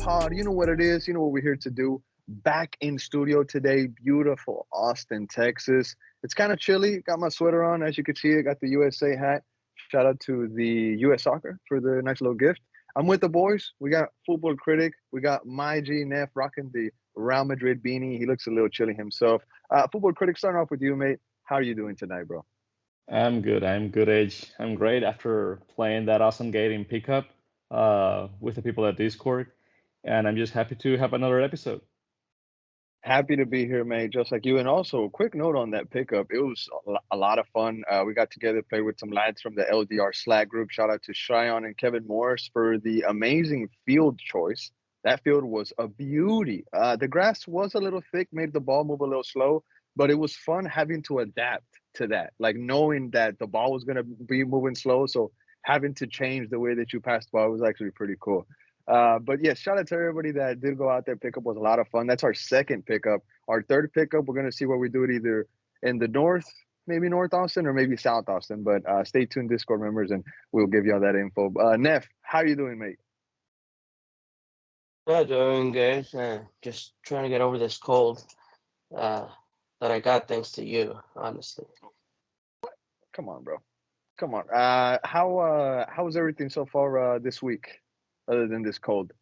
pod. You know what it is. You know what we're here to do. Back in studio today, beautiful Austin, Texas. It's kind of chilly. Got my sweater on, as you can see. I got the USA hat. Shout out to the US Soccer for the nice little gift. I'm with the boys. We got Football Critic. We got my G Neff rocking the Real Madrid beanie. He looks a little chilly himself. Football Critic, starting off with you, mate. How are you doing tonight, bro? I'm good. I'm good, Age. I'm great after playing that awesome game in pickup with the people at Discord, and I'm just happy to have another episode. Happy to be here, mate. Just like you. And also, a quick note on that pickup. It was a lot of fun. We got together, played with some lads from the LDR Slack group. Shout out to Cheyenne and Kevin Morris for the amazing field choice. That field was a beauty. The grass was a little thick, made the ball move a little slow, but it was fun having to adapt to that. Like knowing that the ball was going to be moving slow. So having to change the way that you passed the ball was actually pretty cool. But yes, shout out to everybody that did go out there. Pickup was a lot of fun. That's our second pickup. Our third pickup, we're gonna see where we do it either in the north, maybe North Austin, or maybe South Austin. But stay tuned, Discord members, and we'll give you all that info. Neff, how you doing, mate? Yeah, doing good. Just trying to get over this cold uh, that I got thanks to you, honestly. Come on, bro. Come on. How was everything so far this week, other than this cold?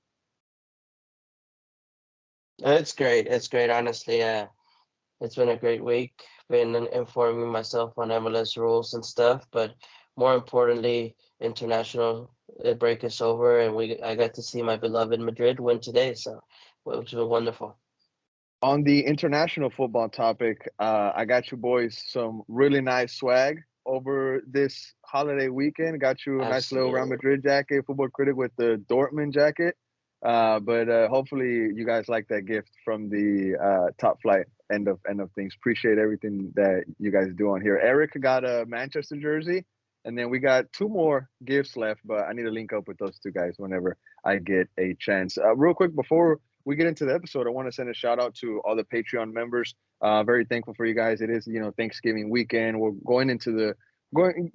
It's great. It's great, honestly. It's been a great week. Been informing myself on MLS rules and stuff, but more importantly, international break is over, and I got to see my beloved Madrid win today, so which was wonderful. On the international football topic, I got you boys some really nice swag over this holiday weekend. Got you a nice little Real Absolutely. Madrid jacket, Football Critic with the Dortmund jacket. But hopefully you guys like that gift from the top flight end of things. Appreciate everything that you guys do on here. Eric got a Manchester jersey, and then we got two more gifts left, but I need to link up with those two guys whenever I get a chance. Real quick before we get into the episode, I want to send a shout out to all the Patreon members. Very thankful for you guys. It is, Thanksgiving weekend. We're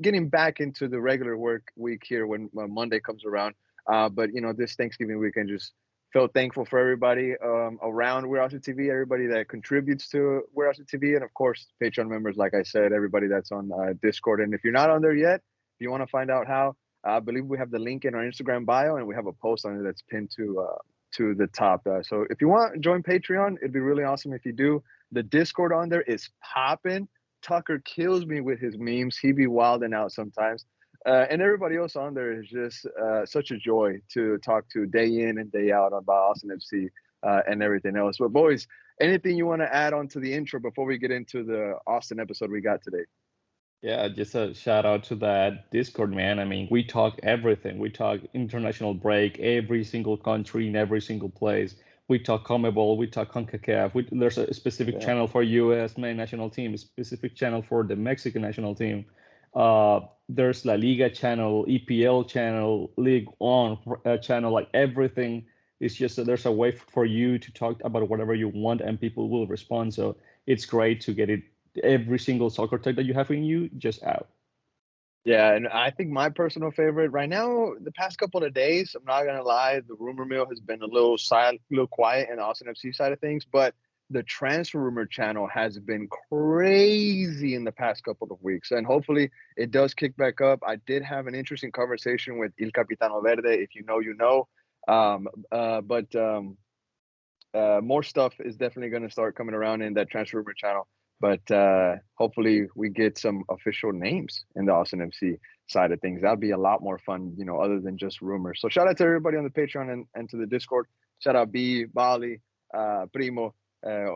getting back into the regular work week here when Monday comes around. But this Thanksgiving weekend just felt thankful for everybody around Warehouse TV, everybody that contributes to Warehouse TV, and of course Patreon members, like I said, everybody that's on Discord. And if you're not on there yet, if you want to find out how, I believe we have the link in our Instagram bio, and we have a post on it that's pinned to the top. So if you want to join Patreon, it'd be really awesome if you do. The Discord on there is popping. Tucker kills me with his memes. He be wilding out sometimes. And everybody else on there is just such a joy to talk to day in and day out about Austin FC and everything else. But boys, anything you want to add on to the intro before we get into the Austin episode we got today? Yeah, just a shout out to that Discord, man. I mean, we talk everything. We talk international break, every single country in every single place. We talk CONMEBOL, we talk CONCACAF. There's a specific Yeah. channel for US main national team, a specific channel for the Mexican national team. There's La Liga channel, EPL channel, League One channel, like everything. It's just that there's a way for you to talk about whatever you want, and people will respond. So it's great to get it every single soccer tag that you have in you just out. Yeah, and I think my personal favorite right now, the past couple of days, I'm not gonna lie, the rumor mill has been a little silent, a little quiet in the Austin FC side of things, but the transfer rumor channel has been crazy in the past couple of weeks, and hopefully it does kick back up. I did have an interesting conversation with Il Capitano Verde. If you know, you know. But more stuff is definitely going to start coming around in that transfer rumor channel. But hopefully we get some official names in the Austin FC side of things. That'd be a lot more fun, other than just rumors. So shout out to everybody on the Patreon and to the Discord. Shout out B, Bali, Primo.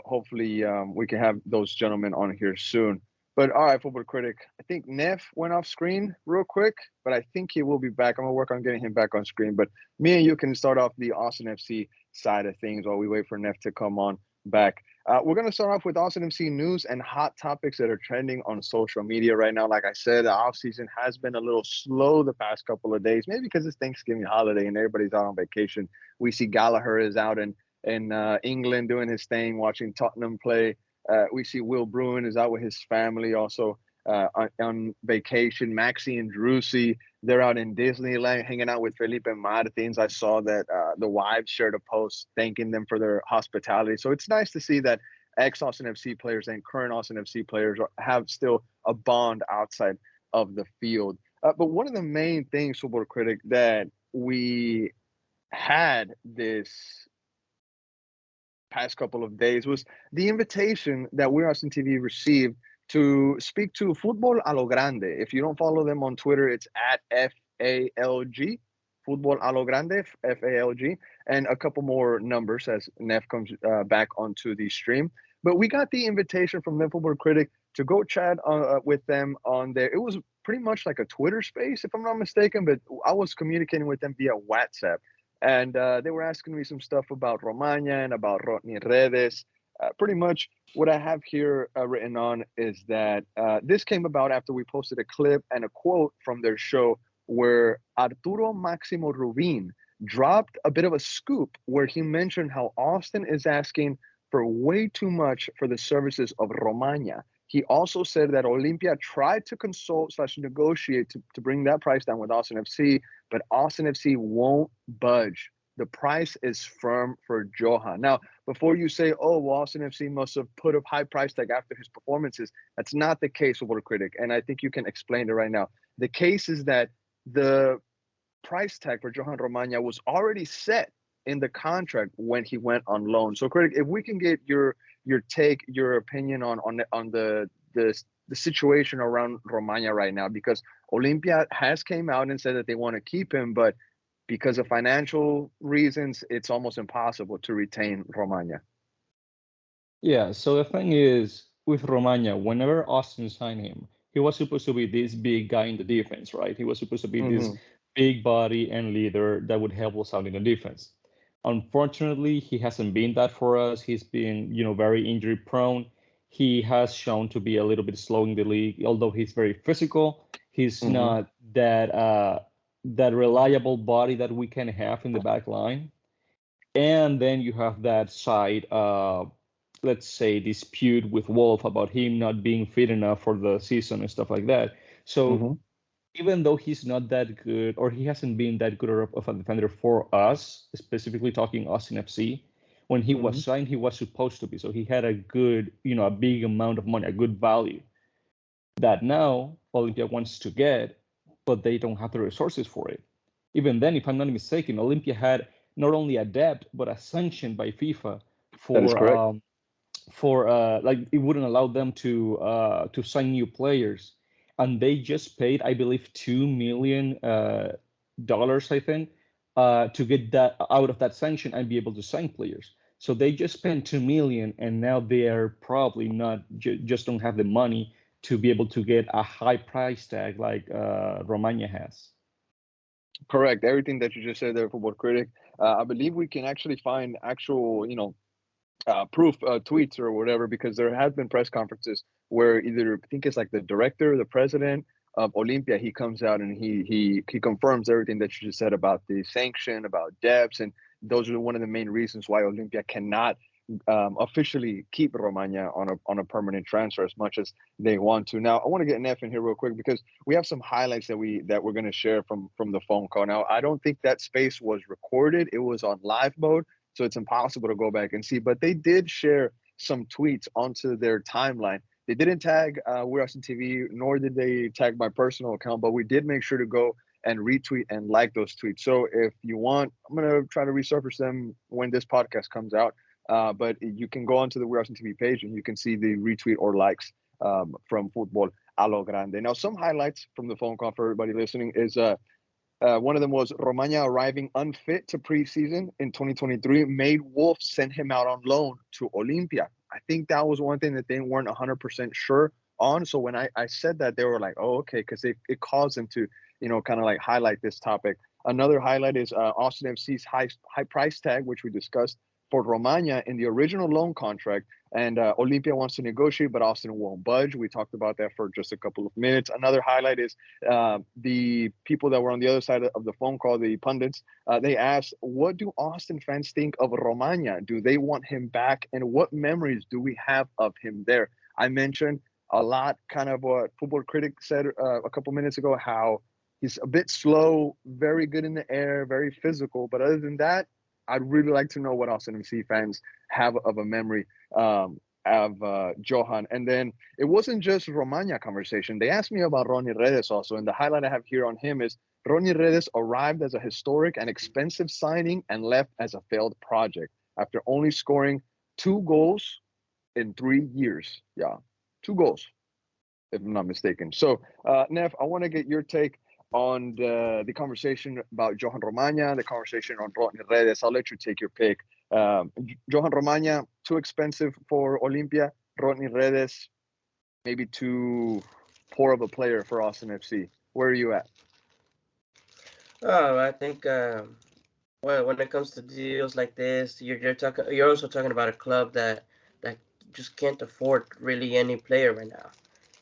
Hopefully we can have those gentlemen on here soon. But all right, Football Critic. I think Neff went off screen real quick, but I think he will be back. I'm going to work on getting him back on screen. But me and you can start off the Austin FC side of things while we wait for Neff to come on back. We're going to start off with Austin FC news and hot topics that are trending on social media right now. Like I said, the offseason has been a little slow the past couple of days, maybe because it's Thanksgiving holiday and everybody's out on vacation. We see Gallagher is out in England doing his thing, watching Tottenham play. We see Will Bruin is out with his family also on vacation. Maxi and Drusi They're out in Disneyland hanging out with Felipe Martins. I saw that the wives shared a post thanking them for their hospitality. So it's nice to see that ex-Austin FC players and current Austin FC players have still a bond outside of the field. But one of the main things, Football Critic, that we had this past couple of days was the invitation that We're Austin TV received to speak to Futbol A Lo Grande. If you don't follow them on Twitter, it's at FALG, Futbol A Lo Grande, FALG, and a couple more numbers as Neff comes back onto the stream. But we got the invitation from the Football Critic to go chat with them on there. It was pretty much like a Twitter space, if I'm not mistaken, but I was communicating with them via WhatsApp. And they were asking me some stuff about Romaña and about Romaña Redes. Pretty much what I have here written on is that this came about after we posted a clip and a quote from their show where Arturo Máximo Rubin dropped a bit of a scoop where he mentioned how Austin is asking for way too much for the services of Romaña. He also said that Olimpia tried to consult/negotiate to bring that price down with Austin FC, but Austin FC won't budge. The price is firm for Johan. Now, before you say, oh, well, Austin FC must have put a high price tag after his performances, that's not the case, Football Critic. And I think you can explain it right now. The case is that the price tag for Johan Romaña was already set in the contract when he went on loan. So, Critic, if we can get your take, your opinion on the situation around Romaña right now, because Olimpia has came out and said that they want to keep him, but because of financial reasons, it's almost impossible to retain Romaña. Yeah, so the thing is, with Romaña, whenever Austin signed him, he was supposed to be this big guy in the defense, right? He was supposed to be this big body and leader that would help us out in the defense. Unfortunately, he hasn't been that for us. He's been, very injury prone. He has shown to be a little bit slow in the league, although he's very physical. He's not that reliable body that we can have in the back line. And then you have that side, let's say, dispute with Wolf about him not being fit enough for the season and stuff like that. So even though he's not that good, or he hasn't been that good of a defender for us, specifically talking Austin FC, when he was signed, he was supposed to be. So he had a good, a big amount of money, a good value that now Olympia wants to get, but they don't have the resources for it. Even then, if I'm not mistaken, Olympia had not only a debt, but a sanction by FIFA for like it wouldn't allow them to sign new players. And they just paid, I believe, $2 million, I think, to get that out of that sanction and be able to sign players. So they just spent $2 million, and now they are probably not just don't have the money to be able to get a high price tag like Romaña has. Correct. Everything that you just said there, Football Critic. I believe we can actually find actual, proof tweets or whatever, because there have been press conferences where either I think it's like the director, the president of Olympia, he comes out and he confirms everything that you just said about the sanction, about debts, and those are one of the main reasons why Olympia cannot officially keep Romaña on a permanent transfer as much as they want to. Now, I want to get Neff in here real quick because we have some highlights that we're going to share from the phone call. Now, I don't think that space was recorded; it was on live mode. So it's impossible to go back and see, but they did share some tweets onto their timeline. They didn't tag We're Austin TV, nor did they tag my personal account, but we did make sure to go and retweet and like those tweets. So if you want, I'm going to try to resurface them when this podcast comes out. But you can go onto the We're Austin TV page and you can see the retweet or likes from Futbol A Lo Grande. Now, some highlights from the phone call for everybody listening is one of them was Romaña arriving unfit to preseason in 2023 made Wolf send him out on loan to Olimpia. I think that was one thing that they weren't 100% sure on. So when I said that, they were like, oh, okay, because it caused them to, kind of like highlight this topic. Another highlight is Austin FC's high price tag, which we discussed for Romaña in the original loan contract. And Olimpia wants to negotiate, but Austin won't budge. We talked about that for just a couple of minutes. Another highlight is the people that were on the other side of the phone call, the pundits, they asked, what do Austin fans think of Romaña? Do they want him back? And what memories do we have of him there? I mentioned a lot, kind of what Football Critic said a couple minutes ago, how He's a bit slow, very good in the air, very physical. But other than that, I'd really like to know what Austin FC fans have of a memory of Johan. And then it wasn't just Romaña conversation. They asked me about Ronnie Redes also. And the highlight I have here on him is Ronnie Redes arrived as a historic and expensive signing and left as a failed project after only scoring 2 goals in 3 years. Yeah, 2 goals, if I'm not mistaken. So, Neff, I want to get your take on the conversation about Johan Romaña, the conversation on Ronnie Redes. I'll let you take your pick. Johan Romaña, too expensive for Olimpia. Ronnie Redes, maybe too poor of a player for Austin FC. Where are you at? Oh, I think well, when it comes to deals like this, you're also talking about a club that just can't afford really any player right now.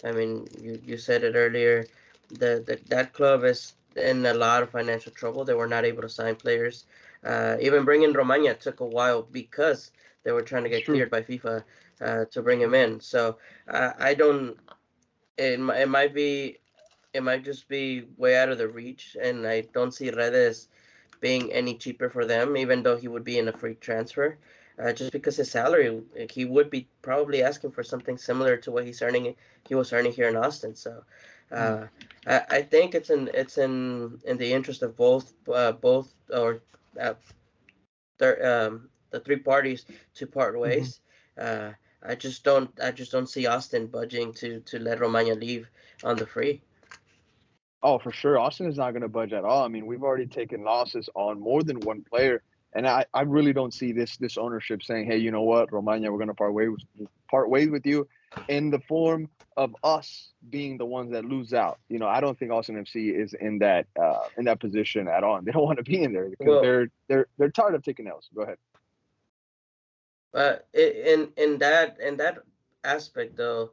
I mean, you said it earlier, that club is in a lot of financial trouble. They were not able to sign players. Even bringing Romaña took a while because they were trying to get cleared by FIFA to bring him in. So I don't. It might just be way out of the reach, and I don't see Redes being any cheaper for them, even though he would be in a free transfer. Just because his salary, he would be probably asking for something similar to what he was earning here in Austin. So, I think it's in the interest of both the 3 parties to part ways. I just don't see Austin budging to let Romaña leave on the free. Oh, for sure. Austin is not going to budge at all. I mean, we've already taken losses on more than one player. And I really don't see this ownership saying, hey, you know what, Romaña, we're going to part ways with you in the form of us being the ones that lose out. You know, I don't think Austin FC is in that position at all. They don't want to be in there because they're tired of taking L's. Go ahead. In that aspect, though,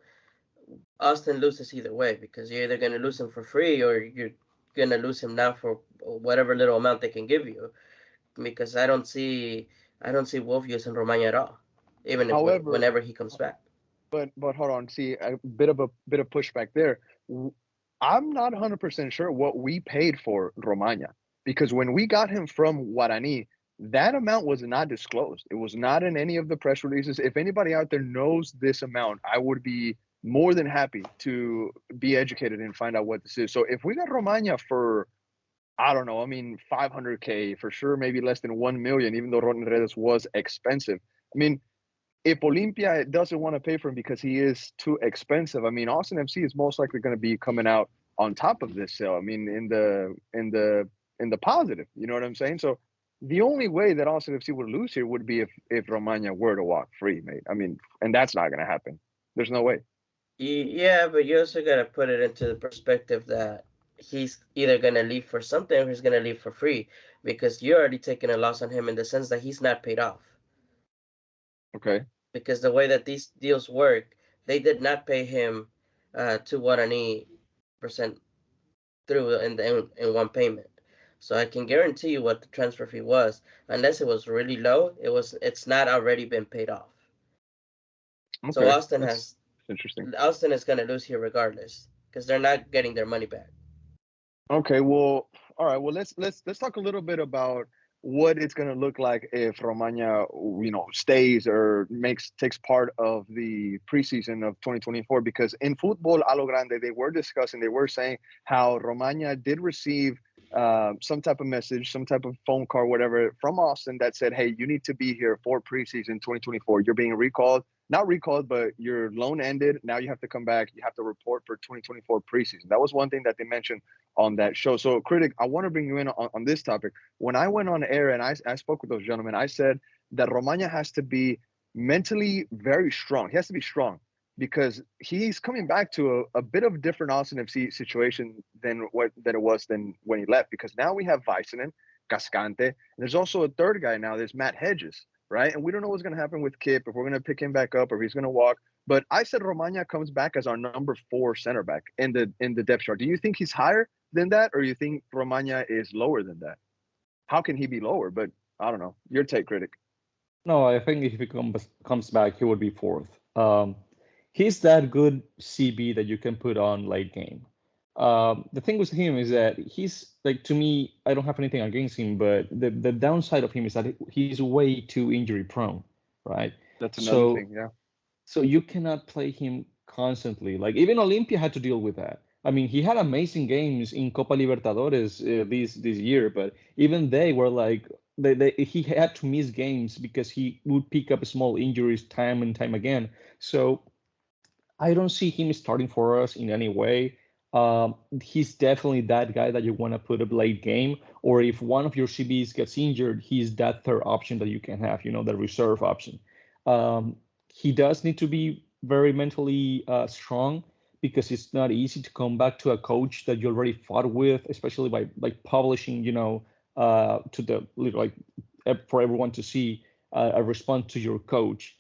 Austin loses either way because you're either going to lose him for free or you're going to lose him now for whatever little amount they can give you. Because I don't see Wolf using Romaña at all, even whenever he comes back. But hold on, see a bit of pushback there. I'm not 100% sure what we paid for Romaña because when we got him from Guarani, that amount was not disclosed. It was not in any of the press releases. If anybody out there knows this amount, I would be more than happy to be educated and find out what this is. So if we got Romaña for, I don't know, I mean, 500K for sure, maybe less than 1 million, even though Ronnie Redes was expensive. I mean, if Olimpia doesn't want to pay for him because he is too expensive, I mean, Austin FC is most likely going to be coming out on top of this sale. I mean, in the positive, you know what I'm saying? So the only way that Austin FC would lose here would be if Romaña were to walk free, mate. I mean, and that's not going to happen. There's no way. Yeah, but you also got to put it into the perspective that he's either going to leave for something or he's going to leave for free because you're already taking a loss on him in the sense that he's not paid off. Okay. Because the way that these deals work, they did not pay him to Guarani percent through in one payment. So I can guarantee you what the transfer fee was, unless it was really low. It's not already been paid off. Okay. So That's interesting. Austin is going to lose here regardless because they're not getting their money back. Okay, well, all right. Well, let's talk a little bit about what it's going to look like if Romaña, stays or takes part of the preseason of 2024. Because in Futbol A Lo Grande, they were saying how Romaña did receive some type of message, some type of phone call, whatever, from Austin that said, hey, you need to be here for preseason 2024. You're being not recalled, but your loan ended. Now you have to come back. You have to report for 2024 preseason. That was one thing that they mentioned on that show. So, Critic, I want to bring you in on this topic. When I went on air and I spoke with those gentlemen, I said that Romaña has to be mentally very strong. He has to be strong because he's coming back to a bit of a different Austin FC situation than it was when he left. Because now we have Väisänen, Cascante, and there's also a third guy now. There's Matt Hedges, right? And we don't know what's going to happen with Kip, if we're going to pick him back up or if he's going to walk. But I said Romaña comes back as our number 4 center back in the depth chart. Do you think he's higher than that, or you think Romaña is lower than that? How can he be lower? But I don't know. Your take, Critic. No, I think if he comes back, he would be 4th. He's that good CB that you can put on late game. The thing with him is that he's like, to me, I don't have anything against him, but the downside of him is that he's way too injury prone, right? That's another So thing. Yeah. so you cannot play him constantly. Like even Olympia had to deal with that. I mean, he had amazing games in Copa Libertadores this year, but even they were like he had to miss games because he would pick up small injuries time and time again. So I don't see him starting for us in any way. He's definitely that guy that you want to put a late game, or if one of your CBs gets injured, he's that third option that you can have, the reserve option. Um, he does need to be very mentally strong because it's not easy to come back to a coach that you already fought with, especially by like publishing, to the like for everyone to see a response to your coach,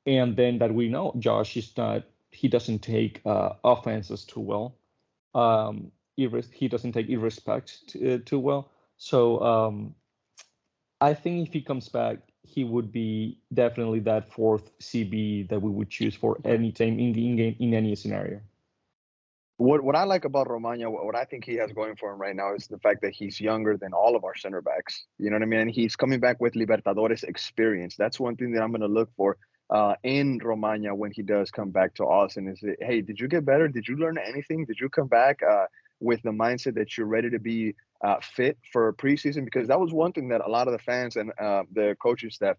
and then that we know Josh is not he doesn't take offenses too well. He doesn't take irrespect too well. So I think if he comes back, he would be definitely that fourth CB that we would choose for Okay. any time in the in-game in any scenario. What I like about Romaña, what I think he has going for him right now is the fact that he's younger than all of our center backs. You know what I mean? And he's coming back with Libertadores experience. That's one thing that I'm going to look for in Romaña when he does come back to Austin. Is it, hey, did you get better? Did you learn anything? Did you come back with the mindset that you're ready to be fit for preseason? Because that was one thing that a lot of the fans and the coaching staff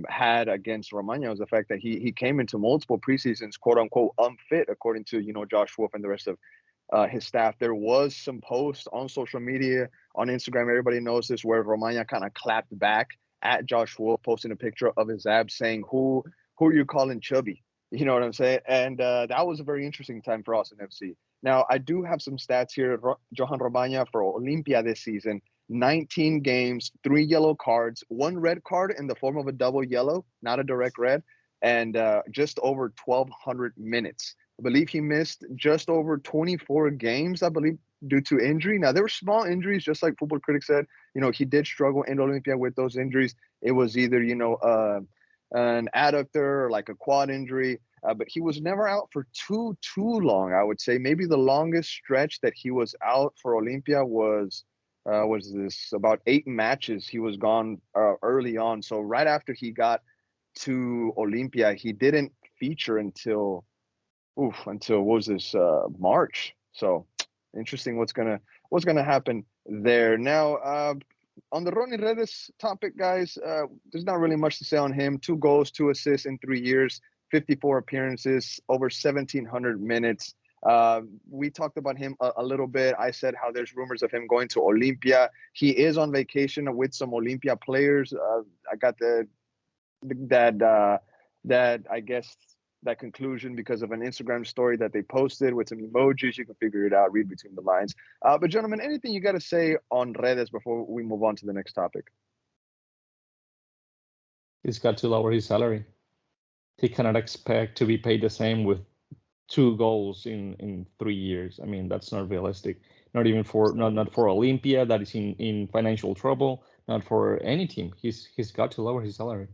had against Romaña was the fact that he came into multiple preseasons, quote unquote, unfit, according to Josh Wolf and the rest of his staff. There was some posts on social media, on Instagram. Everybody knows this, where Romaña kind of clapped back at Josh Wolf, posting a picture of his abs, saying, "Who are you calling chubby?" You know what I'm saying? And that was a very interesting time for us in FC. Now, I do have some stats here. Johan Romaña for Olympia this season: 19 games, 3 yellow cards, 1 red card in the form of a double yellow, not a direct red, and just over 1,200 minutes. I believe he missed just over 24 games, I believe, due to injury. Now, there were small injuries, just like Football Critic said. He did struggle in Olympia with those injuries. It was either, an adductor or like a quad injury. But he was never out for too long, I would say. Maybe the longest stretch that he was out for Olympia was this about 8 matches. He was gone early on. So right after he got to Olympia, he didn't feature until what was this March. So interesting what's gonna happen there. Now on the Ronnie Redes topic, guys, there's not really much to say on him. 2 goals, 2 assists in 3 years, 54 appearances, over 1,700 minutes. We talked about him a little bit. I said how there's rumors of him going to Olympia. He is on vacation with some Olympia players. I got that I guess that conclusion because of an Instagram story that they posted with some emojis. You can figure it out, read between the lines. But gentlemen, anything you got to say on Redes before we move on to the next topic? He's got to lower his salary. He cannot expect to be paid the same with 2 goals in 3 years. I mean, that's not realistic. Not even for not for Olympia, that is in financial trouble. Not for any team. He's got to lower his salary.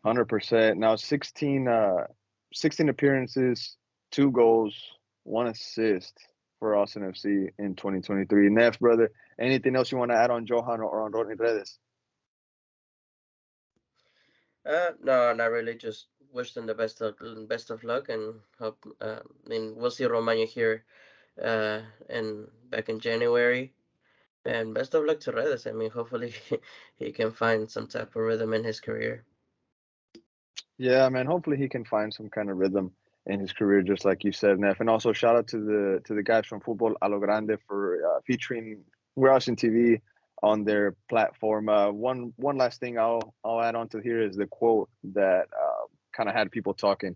100%. Now 16 appearances, 2 goals, 1 assist for Austin FC in 2023. Neff, brother, anything else you want to add on Johan or on Ronnie Redes? No, not really. Just wish them the best of luck, and hope. I mean, we'll see Romaña here, and back in January. And best of luck to Redes. I mean, hopefully he can find some type of rhythm in his career. Yeah, man. Hopefully he can find some kind of rhythm in his career, just like you said, Neff. And also shout out to the guys from Futbol A Lo Grande for featuring Roushing TV on their platform. One last thing I'll add on to here is the quote that kind of had people talking.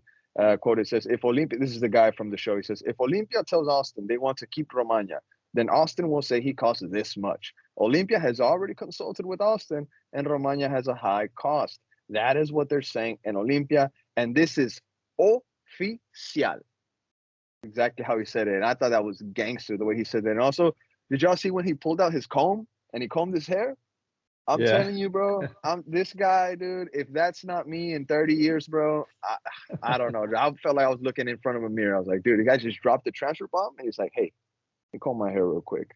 Quote, it says, "If Olympia," this is the guy from the show. He says, "If Olympia tells Austin they want to keep Romaña, then Austin will say he costs this much. Olympia has already consulted with Austin, and Romaña has a high cost. That is what they're saying in Olympia, and this is oficial." Exactly how he said it. And I thought that was gangster the way he said that. And also, did y'all see when he pulled out his comb and he combed his hair? I'm telling you, bro, I'm this guy, dude. If that's not me in 30 years, bro, I don't know. I felt like I was looking in front of a mirror. I was like, dude, the guy just dropped the transfer bomb. And he's like, hey, me comb my hair real quick.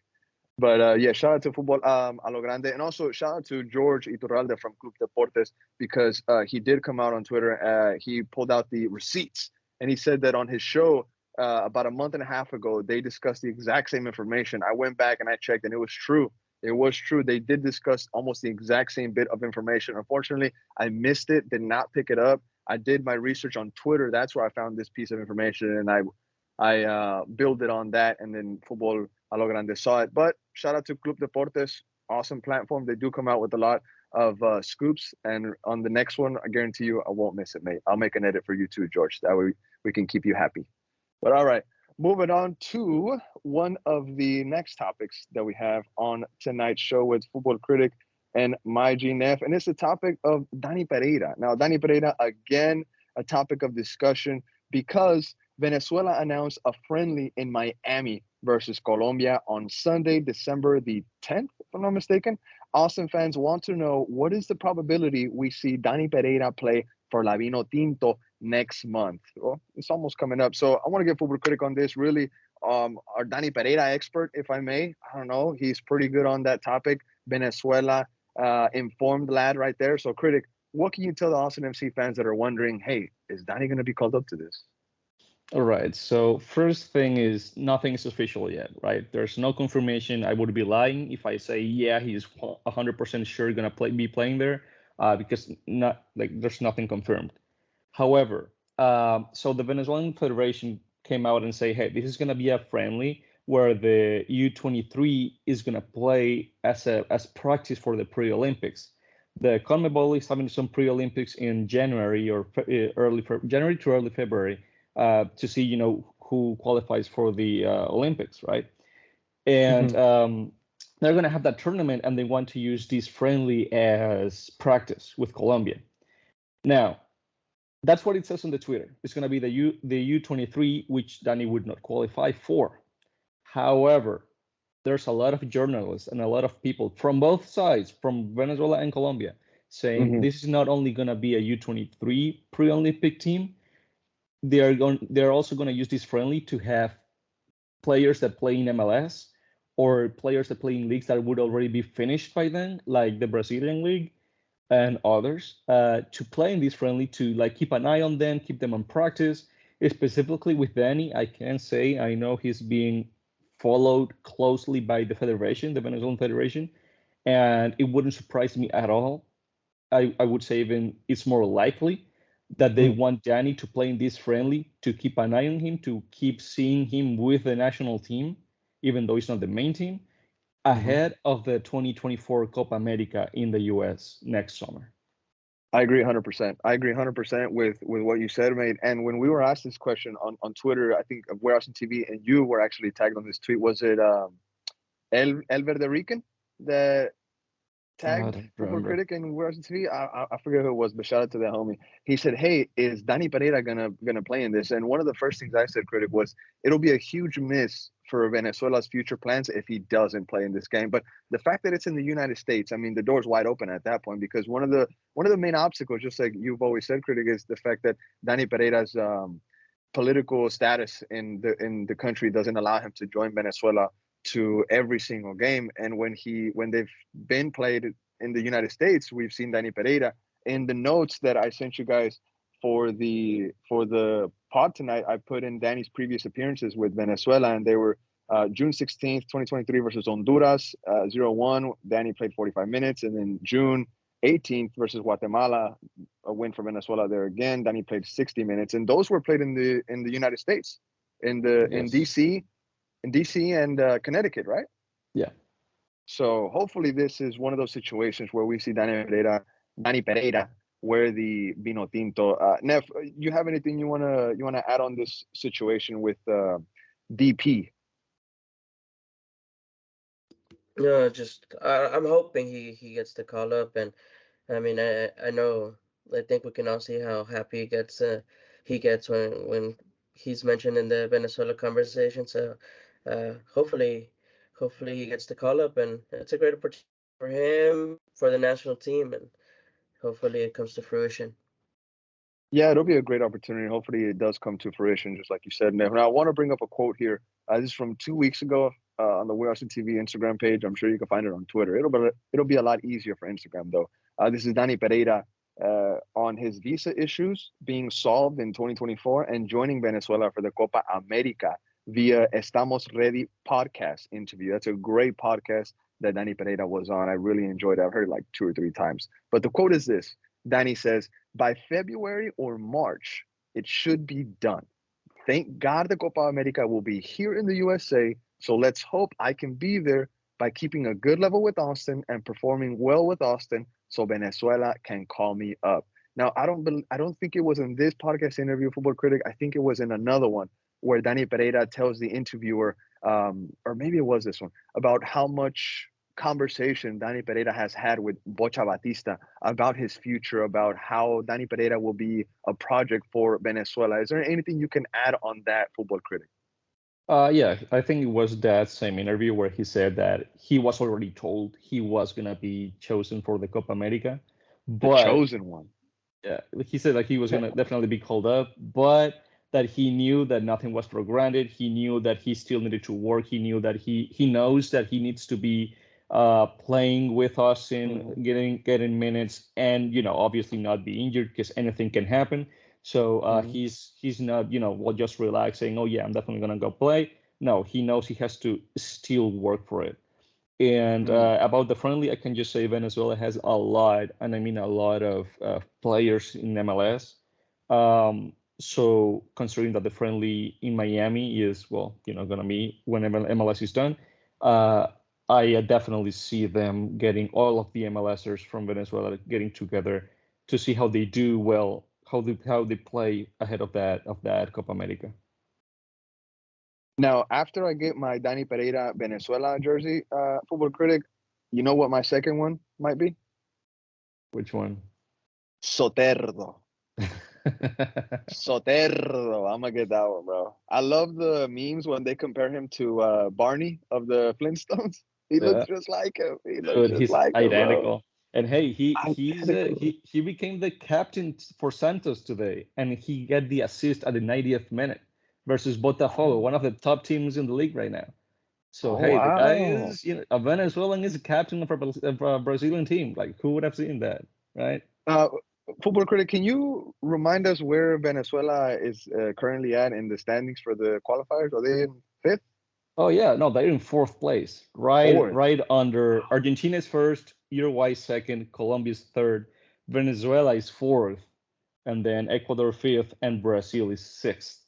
But yeah, shout out to Futbol A Lo Grande. And also shout out to George Iturralde from Club Deportes because he did come out on Twitter. He pulled out the receipts and he said that on his show about a month and a half ago, they discussed the exact same information. I went back and I checked and it was true. It was true. They did discuss almost the exact same bit of information. Unfortunately, I missed it, did not pick it up. I did my research on Twitter. That's where I found this piece of information and I built it on that, and then Futbol A Lo Grande saw it. But shout out to Club Deportes, awesome platform. They do come out with a lot of scoops, and on the next one, I guarantee you I won't miss it, mate. I'll make an edit for you too, George. That way we can keep you happy. But all right, moving on to one of the next topics that we have on tonight's show with football critic and my G Neff, and it's the topic of Dani Pereira. Now, Dani Pereira, again, a topic of discussion because Venezuela announced a friendly in Miami versus Colombia on Sunday, December the 10th, if I'm not mistaken. Austin fans want to know what is the probability we see Dani Pereira play for La Vino Tinto next month. Well, it's almost coming up. So I want to get Football Critic on this. Really, our Dani Pereira expert, if I may. I don't know. He's pretty good on that topic. Venezuela informed lad right there. So, Critic, what can you tell the Austin FC fans that are wondering, hey, is Dani going to be called up to this? All right. So first thing is nothing is official yet, right? There's no confirmation. I would be lying if I say yeah, he's 100% sure gonna be playing there, because there's nothing confirmed. However, so the Venezuelan Federation came out and say, hey, this is gonna be a friendly where the U23 is gonna play as practice for the pre-Olympics. The CONMEBOL is having some pre-Olympics in January or January to early February. To see, who qualifies for the Olympics, right? And they're going to have that tournament, and they want to use this friendly as practice with Colombia. Now, that's what it says on the Twitter. It's going to be the U23, which Dani would not qualify for. However, there's a lot of journalists and a lot of people from both sides, from Venezuela and Colombia, saying this is not only going to be a U23 pre-Olympic team. They're also going to use this friendly to have players that play in MLS or players that play in leagues that would already be finished by then, like the Brazilian league and others, to play in this friendly, to keep an eye on them, keep them on practice. Specifically with Dani, I can say I know he's being followed closely by the federation, the Venezuelan Federation, and it wouldn't surprise me at all. I would say even it's more likely that they want Dani to play in this friendly, to keep an eye on him, to keep seeing him with the national team, even though he's not the main team, ahead of the 2024 Copa America in the U.S. next summer. I agree 100%. I agree 100% with what you said, mate. And when we were asked this question on Twitter, I think We're Austin TV, and you were actually tagged on this tweet. Was it El Verde Rican that tagged Football Critic and We're Austin TV? I forget who it was, but shout out to that homie. He said, hey, is Dani Pereira gonna play in this? And one of the first things I said, Critic, was it'll be a huge miss for Venezuela's future plans if he doesn't play in this game. But the fact that it's in the United States, I mean, the door's wide open at that point, because one of the main obstacles, just like you've always said, Critic, is the fact that Dani Pereira's political status in the country doesn't allow him to join Venezuela to every single game. And when they've been played in the United States, we've seen Dani Pereira. In the notes that I sent you guys for the pod tonight, I put in Dani's previous appearances with Venezuela, and they were June 16th, 2023 versus Honduras, 0-1. Dani played 45 minutes, and then June 18th versus Guatemala, a win for Venezuela there again. Dani played 60 minutes, and those were played in the United States, in DC and Connecticut, right? Yeah. So hopefully this is one of those situations where we see Dani Pereira wear the Vino Tinto. Neff, you have anything you wanna add on this situation with DP? No, just I'm hoping he gets the call up, and I mean I know, I think we can all see how happy he gets when he's mentioned in the Venezuela conversation. So hopefully he gets the call up, and it's a great opportunity for him, for the national team, and hopefully it comes to fruition. Yeah, it'll be a great opportunity. Hopefully it does come to fruition, just like you said, Neff. Now I want to bring up a quote here. This is from 2 weeks ago. on the We Austin TV Instagram page. I'm sure you can find it on Twitter. It'll be a lot easier for Instagram though. This is Dani Pereira on his visa issues being solved in 2024 and joining Venezuela for the Copa America via Estamos Ready podcast interview. That's a great podcast that Dani Pereira was on. I really enjoyed it. I've heard it like 2 or 3 times. But the quote is this. Dani says, by February or March, it should be done. Thank God the Copa America will be here in the USA. So let's hope I can be there by keeping a good level with Austin and performing well with Austin so Venezuela can call me up. Now, I don't think it was in this podcast interview, Football Critic. I think it was in another one where Dani Pereira tells the interviewer, or maybe it was this one, about how much conversation Dani Pereira has had with Bocha Batista about his future, about how Dani Pereira will be a project for Venezuela. Is there anything you can add on that, Football Critic? Yeah, I think it was that same interview where he said that he was already told he was going to be chosen for the Copa America. But, the chosen one. Yeah, he said that he was going to definitely be called up, but that he knew that nothing was for granted. He knew that he still needed to work. He knew that he knows that he needs to be playing with us in getting minutes and, obviously not be injured because anything can happen. So he's not, just relaxing. Oh yeah, I'm definitely gonna go play. No, he knows he has to still work for it. And about the friendly, I can just say Venezuela has a lot, and I mean a lot of players in MLS. So considering that the friendly in Miami is, gonna be whenever MLS is done, I definitely see them getting all of the MLSers from Venezuela getting together to see how they do well. How they play ahead of that Copa America. Now, after I get my Dani Pereira Venezuela jersey, Football Critic, you know what my second one might be? Which one? Soterdo. Soterdo. I'm gonna get that one, bro. I love the memes when they compare him to Barney of the Flintstones. He looks just like him. He's identical. Him, and hey, he became the captain for Santos today, and he got the assist at the 90th minute versus Botafogo, one of the top teams in the league right now. So the guy is, a Venezuelan is a captain of a Brazilian team. Like, who would have seen that, right? Football Critic, can you remind us where Venezuela is currently at in the standings for the qualifiers? Are they in 5th? Oh yeah, no, they're in 4th place, right under Argentina's 1st, Uruguay 2nd, Colombia's 3rd, Venezuela is 4th, and then Ecuador 5th, and Brazil is 6th.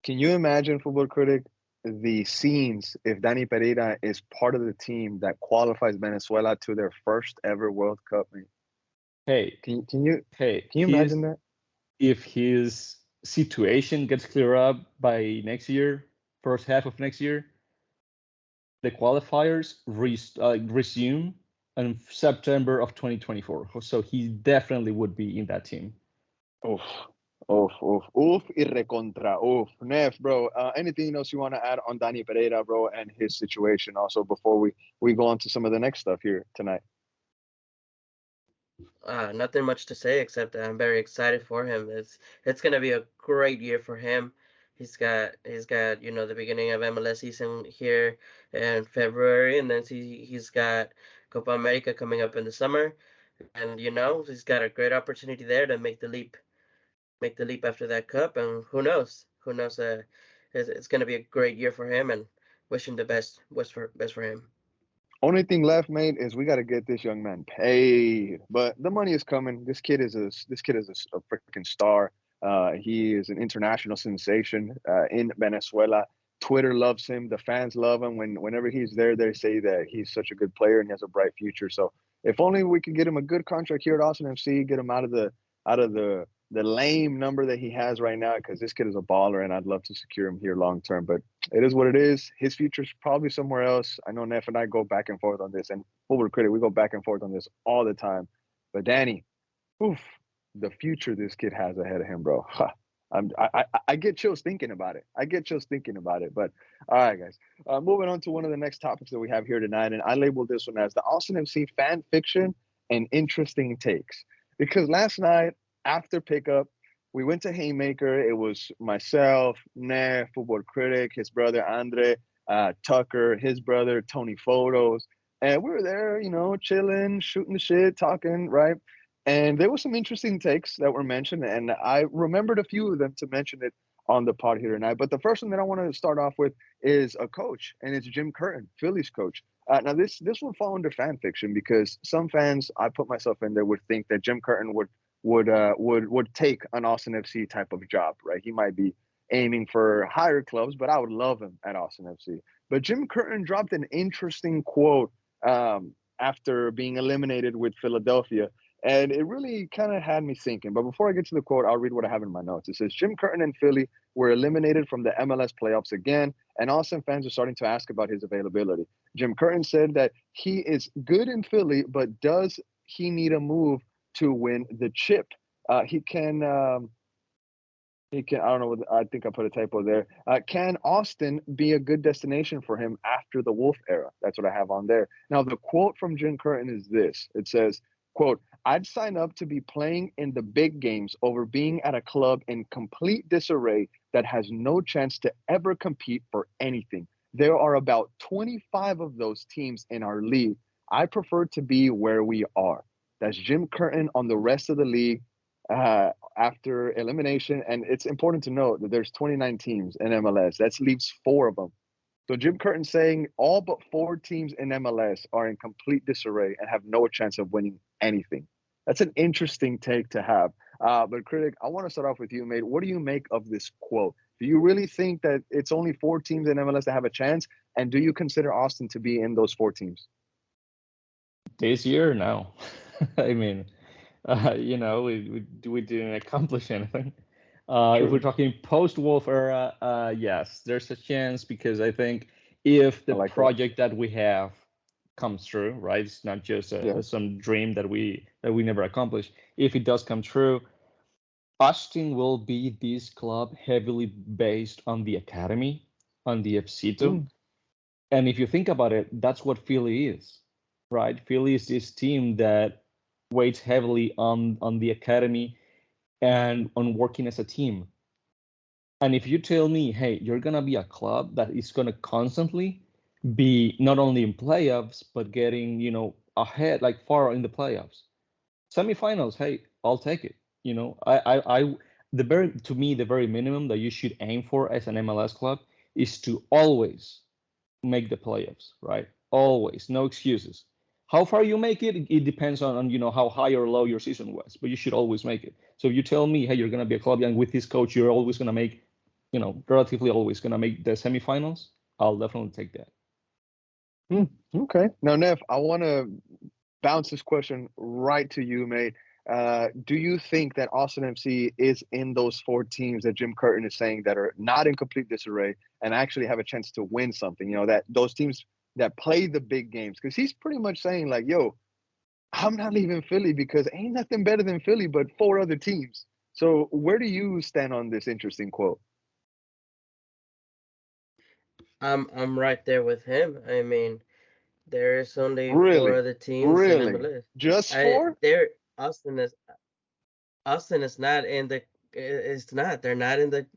Can you imagine, Football Critic, the scenes if Dani Pereira is part of the team that qualifies Venezuela to their first ever World Cup? Hey, can you imagine that? If his situation gets cleared up by next year, first half of next year, the qualifiers resume in September of 2024. So he definitely would be in that team. Oof, y recontra, oof. Neff, bro, anything else you want to add on Dani Pereira, bro, and his situation also before we go on to some of the next stuff here tonight? Nothing much to say except I'm very excited for him. It's gonna be a great year for him. He's got the beginning of MLS season here in February, and then he's got Copa America coming up in the summer, and he's got a great opportunity there to make the leap after that cup, and who knows? It's gonna be a great year for him, and wish him the best. Best for him. Only thing left, mate, is we got to get this young man paid. But the money is coming. This kid is a freaking star. He is an international sensation in Venezuela. Twitter loves him. The fans love him. Whenever he's there, they say that he's such a good player and he has a bright future. So if only we could get him a good contract here at Austin FC, get him out of the lame number that he has right now, because this kid is a baller and I'd love to secure him here long term. But it is what it is. His future's probably somewhere else. I know Neff and I go back and forth on this, and Football Critic, we go back and forth on this all the time. But Dani, the future this kid has ahead of him, bro. I get chills thinking about it. But all right, guys. Moving on to one of the next topics that we have here tonight, and I labeled this one as the Austin FC fan fiction and interesting takes. Because last night after pickup, we went to Haymaker. It was myself, Neff, Football Critic, his brother Andre, Tucker, his brother, Tony Photos. And we were there, chilling, shooting the shit, talking, right? And there were some interesting takes that were mentioned, and I remembered a few of them to mention it on the pod here tonight. But the first one that I want to start off with is a coach, and it's Jim Curtin, Phillies coach. Now this will fall under fan fiction because some fans, I put myself in there, would think that Jim Curtin would take an Austin FC type of job, right? He might be aiming for higher clubs, but I would love him at Austin FC. But Jim Curtin dropped an interesting quote after being eliminated with Philadelphia. And it really kind of had me thinking. But before I get to the quote, I'll read what I have in my notes. It says, Jim Curtin and Philly were eliminated from the MLS playoffs again, and Austin fans are starting to ask about his availability. Jim Curtin said that he is good in Philly, but does he need a move to win the chip? He can, I don't know, I think I put a typo there. Can Austin be a good destination for him after the Wolf era? That's what I have on there. Now, the quote from Jim Curtin is this. It says, quote, I'd sign up to be playing in the big games over being at a club in complete disarray that has no chance to ever compete for anything. There are about 25 of those teams in our league. I prefer to be where we are. That's Jim Curtin on the rest of the league after elimination. And it's important to note that there's 29 teams in MLS. That leaves 4 of them. So Jim Curtin saying all but 4 teams in MLS are in complete disarray and have no chance of winning anything. That's an interesting take to have. But Critic, I want to start off with you, mate. What do you make of this quote? Do you really think that it's only 4 teams in MLS that have a chance? And do you consider Austin to be in those 4 teams? This year, no. I mean, we didn't accomplish anything. If we're talking post-Wolf era, yes, there's a chance because I think if the project that we have comes true, right? It's not just some dream that we never accomplished. If it does come true, Austin will be this club heavily based on the academy, on the FC2. And if you think about it, that's what Philly is, right? Philly is this team that weighs heavily on the academy and on working as a team. And if you tell me, hey, you're going to be a club that is going to constantly be not only in playoffs, but getting, ahead, like far in the playoffs, semifinals, hey, I'll take it. To me, the very minimum that you should aim for as an MLS club is to always make the playoffs, right? Always, no excuses. How far you make it, it depends on how high or low your season was, but you should always make it. So if you tell me, hey, you're going to be a club, and with this coach, you're always going to make, relatively always going to make the semifinals, I'll definitely take that. Okay. Now, Neff, I want to bounce this question right to you, mate. Do you think that Austin FC is in those 4 teams that Jim Curtin is saying that are not in complete disarray and actually have a chance to win something? That those teams that play the big games, because he's pretty much saying like, yo, I'm not leaving Philly because ain't nothing better than Philly but 4 other teams. So where do you stand on this interesting quote? I'm right there with him. I mean, there is only 4 other teams in MLS. Just 4? Austin is not in the. It's not. They're not in the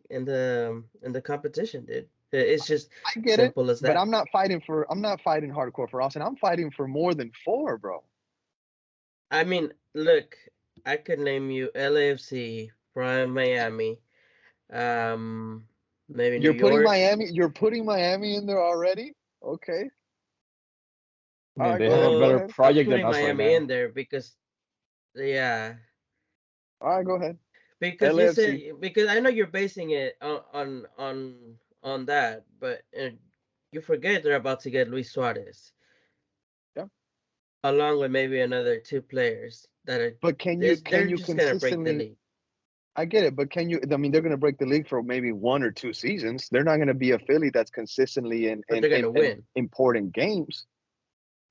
competition, dude. It's just I get simple it, as that. But I'm not fighting hardcore for Austin. I'm fighting for more than 4, bro. I mean, look, I could name you LAFC, Prime Miami, maybe New York. You're putting Miami in there already? Okay. I mean, they have a better project than us Miami right now. in there because, yeah. All right, go ahead. Because because I know you're basing it on that, but you forget they're about to get Luis Suarez. Yeah. Along with maybe another 2 players that are. But can you just gonna break the league. I get it, but can you? I mean, they're gonna break the league for maybe 1 or 2 seasons. They're not gonna be a Philly that's consistently in important games.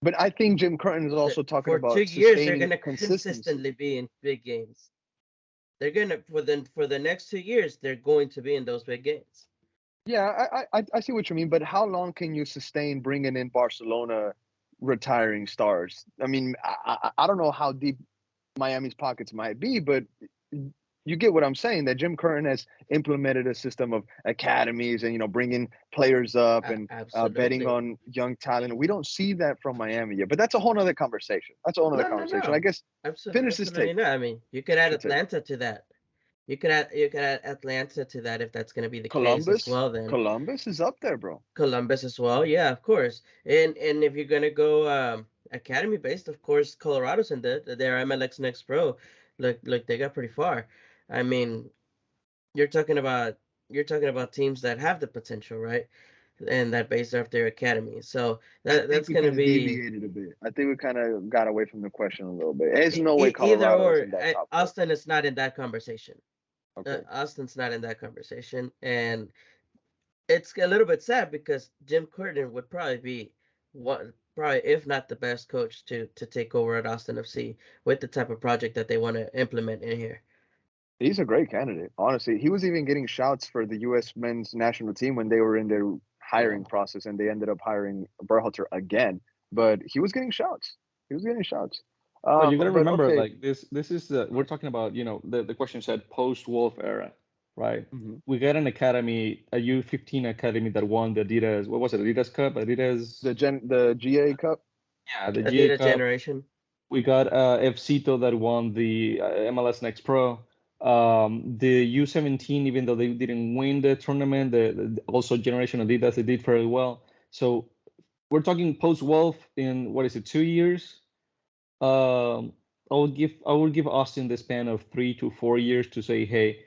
But I think Jim Curtin is also talking about for 2 years they're gonna consistently be in big games. They're gonna for the next 2 years they're going to be in those big games. Yeah, I see what you mean, but how long can you sustain bringing in Barcelona retiring stars? I mean, I don't know how deep Miami's pockets might be, but you get what I'm saying, that Jim Curtin has implemented a system of academies and, bringing players up and betting Absolutely. on young talent. We don't see that from Miami yet, but that's a whole nother conversation. No. I guess finish this Absolutely take. not. I mean, you could add Your take. Atlanta to that. You could add Atlanta to that if that's going to be the case as Columbus. well. Then Columbus is up there, bro. Columbus as well. Yeah, of course. And if you're going to go academy based, of course, Colorado's in their MLS Next Pro. Look, they got pretty far. I mean, you're talking about teams that have the potential, right? And that based off their academy. So I think that's we going to kind of be deviated a bit. I think we kind of got away from the question a little bit. There's no way either Colorado is or. in that top four. Austin is not in that conversation. Okay. Austin's not in that conversation, and it's a little bit sad because Jim Curtin would probably be probably if not the best coach to take over at Austin FC with the type of project that they want to implement in here. He's a great candidate, honestly. He was even getting shouts for the U.S. men's national team when they were in their hiring process, and they ended up hiring Berhalter again. But he was getting shouts. But you gotta remember, okay. like this is we're talking about, the question said post-Wolf era, right? Mhm. We got an academy, a U15 academy that won the Adidas, what was it, Adidas Cup, Adidas, The GA Cup. yeah, the GA Adidas Cup. generation. We got FCito that won the MLS Next Pro. The U17, even though they didn't win the tournament, also Generation Adidas, they did fairly well. So we're talking post-Wolf in, what is it, 2 years? I would give Austin the span of 3 to 4 years to say, hey,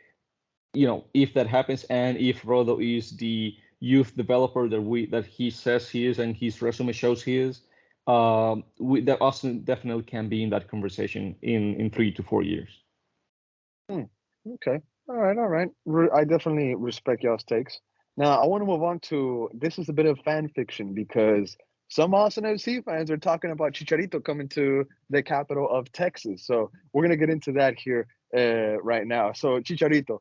if that happens, and if Rodo is the youth developer that he says he is and his resume shows he is, that Austin definitely can be in that conversation in 3 to 4 years. Okay. All right. I definitely respect y'all's takes. Now, I want to move on to, this is a bit of fan fiction because some Austin FC fans are talking about Chicharito coming to the capital of Texas. So we're going to get into that here right now. So Chicharito,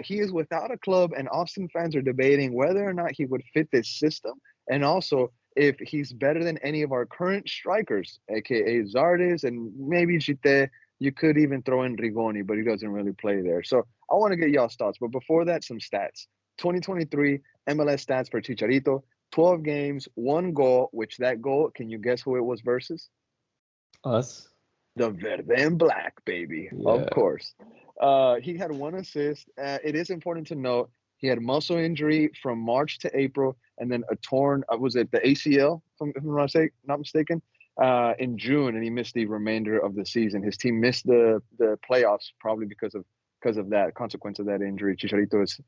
he is without a club, and Austin fans are debating whether or not he would fit this system, and also if he's better than any of our current strikers, aka Zardes and maybe Chite. You could even throw in Rigoni, but he doesn't really play there. So I want to get y'all's thoughts. But before that, some stats. 2023 MLS stats for Chicharito. 12 games, 1 goal, which that goal, can you guess who it was versus? Us? The Verde and Black, baby. Yeah. Of course. He had 1 assist. It is important to note he had muscle injury from March to April, and then a torn, was it the ACL, if I'm not mistaken, in June, and he missed the remainder of the season. His team missed the playoffs probably because of that consequence of that injury. Chicharito is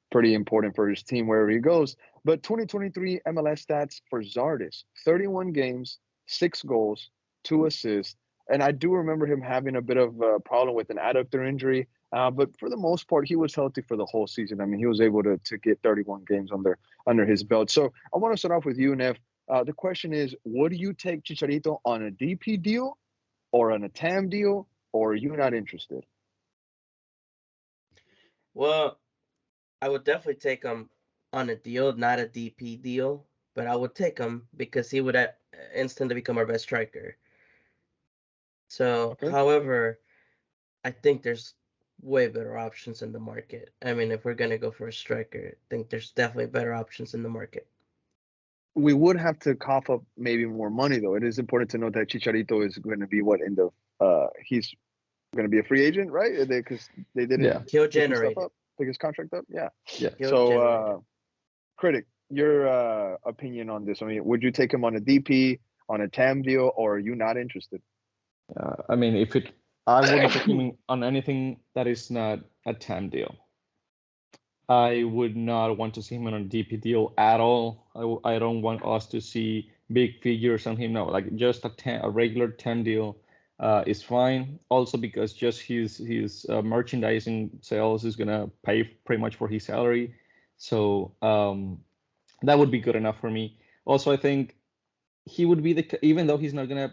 pretty important for his team wherever he goes. But 2023 MLS stats for Zardes: 31 games, 6 goals, 2 assists. And I do remember him having a bit of a problem with an adductor injury. But for the most part, he was healthy for the whole season. I mean, he was able to get 31 games under his belt. So I want to start off with you, Neff. The question is, would you take Chicharito on a DP deal or on a TAM deal, or are you not interested? Well, I would definitely take him on a deal, not a DP deal, but I would take him because he would instantly become our best striker. So, Okay. however, I think there's way better options in the market. I mean, if we're gonna go for a striker, I think there's definitely better options in the market. We would have to cough up maybe more money, though. It is important to note that Chicharito is going to be he's going to be a free agent, right? Because they didn't He'll pick his generate stuff up, pick his contract up. Yeah. So, Critic, your opinion on this? I mean, would you take him on a DP, on a TAM deal, or are you not interested? I mean, I wouldn't take him on anything that is not a TAM deal. I would not want to see him on a DP deal at all. I don't want us to see big figures on him. No, like just a regular TAM deal is fine. Also because just his merchandising sales is gonna pay pretty much for his salary. So that would be good enough for me. Also, I think he would be even though he's not gonna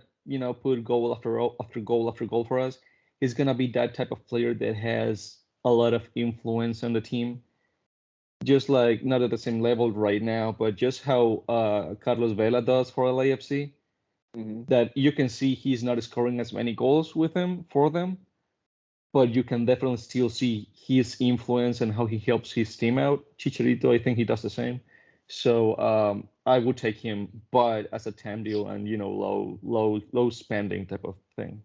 put goal after goal for us, he's gonna be that type of player that has a lot of influence on the team. Just like not at the same level right now, but just how Carlos Vela does for LAFC, that you can see he's not scoring as many goals for them, but you can definitely still see his influence and how he helps his team out. Chicharito, I think he does the same. So I would take him, but as a TAM deal and low spending type of thing.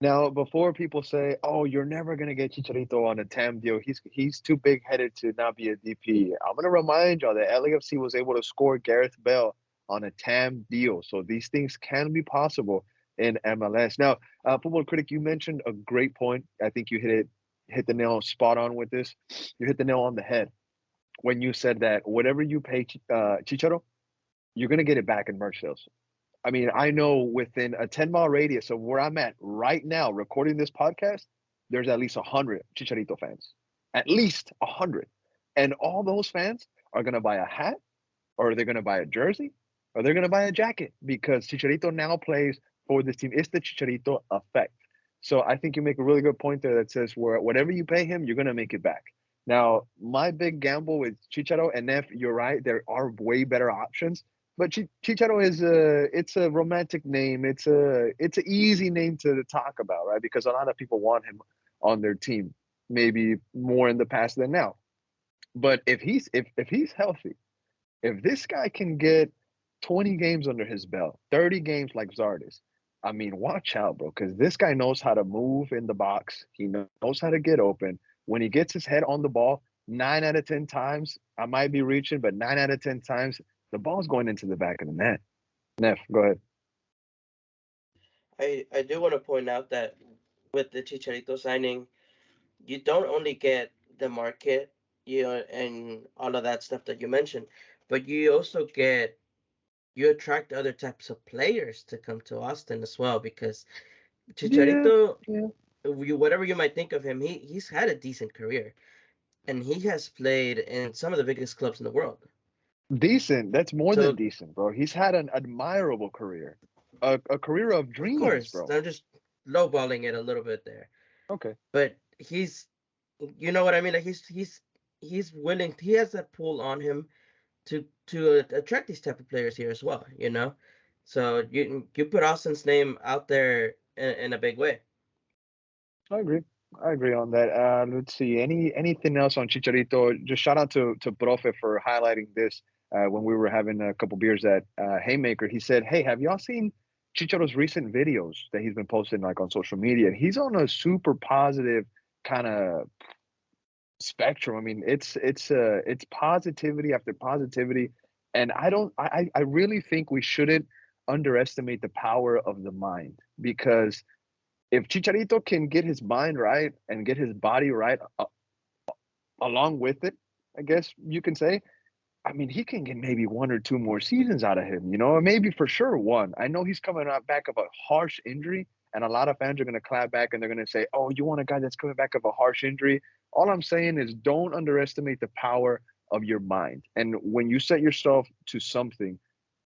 Now, before people say, "Oh, you're never gonna get Chicharito on a TAM deal. He's too big headed to not be a DP." I'm gonna remind y'all that LAFC was able to score Gareth Bale on a TAM deal, so these things can be possible in MLS. Now, Football Critic, you mentioned a great point. I think you hit the nail spot on with this. You hit the nail on the head when you said that whatever you pay Chicharo, you're gonna get it back in merch sales. I mean, I know within a 10-mile radius of where I'm at right now recording this podcast, there's at least 100 Chicharito fans. At least 100. And all those fans are going to buy a hat, or they're going to buy a jersey, or they're going to buy a jacket because Chicharito now plays for this team. It's the Chicharito effect. So I think you make a really good point there that says whatever you pay him, you're going to make it back. Now, my big gamble with Chicharo and Neff, you're right, there are way better options. But Chicharo it's a romantic name. It's an easy name to talk about, right? Because a lot of people want him on their team, maybe more in the past than now. But if he's healthy, if this guy can get 20 games under his belt, 30 games like Zardes, I mean, watch out, bro, because this guy knows how to move in the box. He knows how to get open. When he gets his head on the ball, 9 out of 10 times, I might be reaching, but 9 out of 10 times, the ball's going into the back of the net. Neff, go ahead. I do want to point out that with the Chicharito signing, you don't only get the market, and all of that stuff that you mentioned, but you also you attract other types of players to come to Austin as well, because Chicharito, yeah. Whatever you might think of him, he's had a decent career, and he has played in some of the biggest clubs in the world. Decent. That's more than So, decent, bro. He's had an admirable career, a career of dreams, of course, bro. I'm just lowballing it a little bit there. Okay. But you know what I mean? Like he's willing. He has that pull on him to attract these type of players here as well. So you put Austin's name out there in a big way. I agree on that. Let's see. Anything else on Chicharito? Just shout out to Profe for highlighting this when we were having a couple beers at Haymaker. He said, "Hey, have y'all seen Chicharo's recent videos that he's been posting like on social media? He's on a super positive kind of spectrum. I mean, it's positivity after positivity, and I really think we shouldn't underestimate the power of the mind, because if Chicharito can get his mind right and get his body right along with it, I guess you can say, I mean, he can get maybe 1 or 2 more seasons out of him, or maybe for sure one. I know he's coming out back of a harsh injury, and a lot of fans are going to clap back and they're going to say, "Oh, you want a guy that's coming back of a harsh injury?" All I'm saying is don't underestimate the power of your mind. And when you set yourself to something,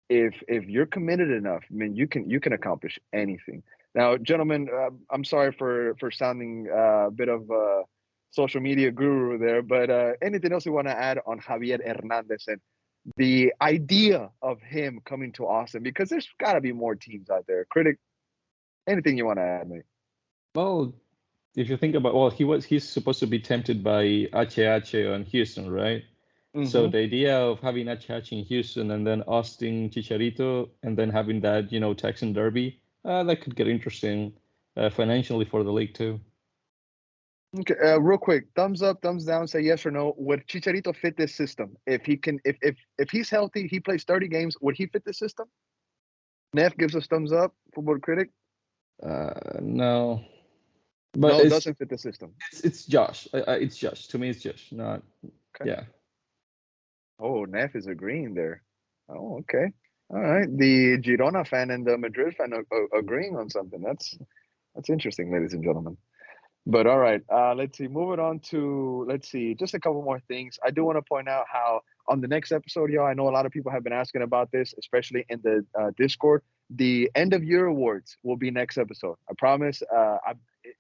if you're committed enough, I mean, you can accomplish anything. Now, gentlemen, I'm sorry for sounding a bit of a social media guru there, but anything else you want to add on Javier Hernandez and the idea of him coming to Austin? Because there's got to be more teams out there. Critic, anything you want to add, mate? Well, if you think about, he's supposed to be tempted by HH on Houston, right? Mm-hmm. So the idea of having HH in Houston and then Austin Chicharito and then having that, Texan derby, that could get interesting financially for the league too. Okay, real quick, thumbs up, thumbs down, say yes or no. Would Chicharito fit this system? If he can, if he's healthy, he plays 30 games, would he fit the system? Neff gives us thumbs up. Football Critic. No. But no, it doesn't fit the system. It's Josh. It's Josh. To me, it's Josh. Not. Okay. Yeah. Oh, Neff is agreeing there. Oh, okay. All right. The Girona fan and the Madrid fan are agreeing on something. That's interesting, ladies and gentlemen. But all right, let's see. Moving on to, just a couple more things. I do want to point out how on the next episode, y'all, I know a lot of people have been asking about this, especially in the Discord. The end of year awards will be next episode. I promise.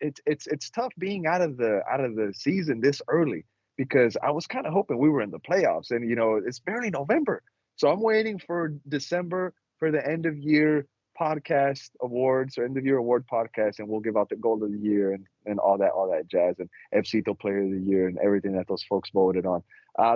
It's tough being out of the season this early, because I was kind of hoping we were in the playoffs, and it's barely November, so I'm waiting for December for the end of year podcast awards or end of year award podcast, and we'll give out the goal of the year and all that jazz, and FCito player of the year and everything that those folks voted on.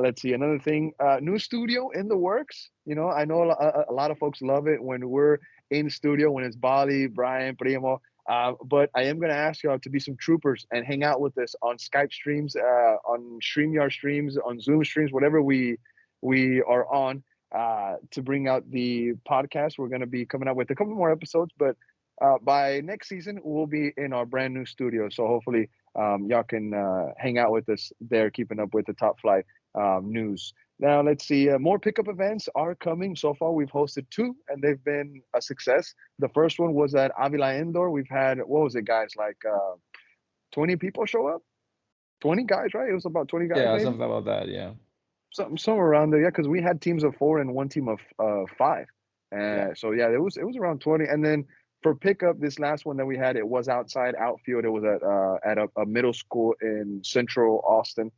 Let's see, another thing, new studio in the works. You know, I know a lot of folks love it when we're in studio, when it's Bali, Brian, Primo. But I am going to ask y'all to be some troopers and hang out with us on Skype streams, on StreamYard streams, on Zoom streams, whatever we are on, to bring out the podcast. We're going to be coming out with a couple more episodes, but by next season, we'll be in our brand new studio. So hopefully y'all can hang out with us there, keeping up with the Top Flight news. Now, let's see. More pickup events are coming. So far, we've hosted 2, and they've been a success. The first one was at Avila Indoor. We've had, what was it, guys? Like 20 people show up? 20 guys, right? It was about 20 guys, Yeah, maybe? something about that, yeah. Somewhere around there, yeah, because we had teams of 4 and one team of 5. So, yeah, it was around 20. And then for pickup, this last one that we had, it was outside outfield. It was at a middle school in central Austin.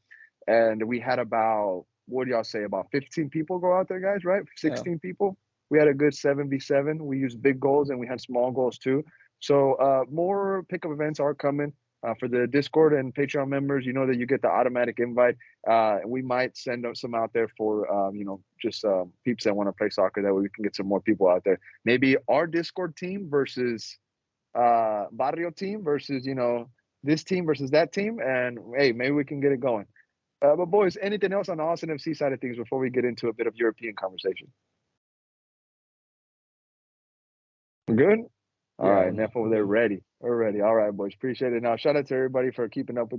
And we had about, what do y'all say, about 15 people go out there, guys, right? 16 people. We had a good 7v7. We used big goals and we had small goals too. So more pickup events are coming. For the Discord and Patreon members, you know that you get the automatic invite. We might send some out there for, just peeps that want to play soccer. That way we can get some more people out there. Maybe our Discord team versus Barrio team versus, this team versus that team. And, hey, maybe we can get it going. But boys, anything else on the Austin FC side of things before we get into a bit of European conversation? We're good? All right, Neff over there, ready. We're ready. All right, boys, appreciate it. Now, shout out to everybody for keeping up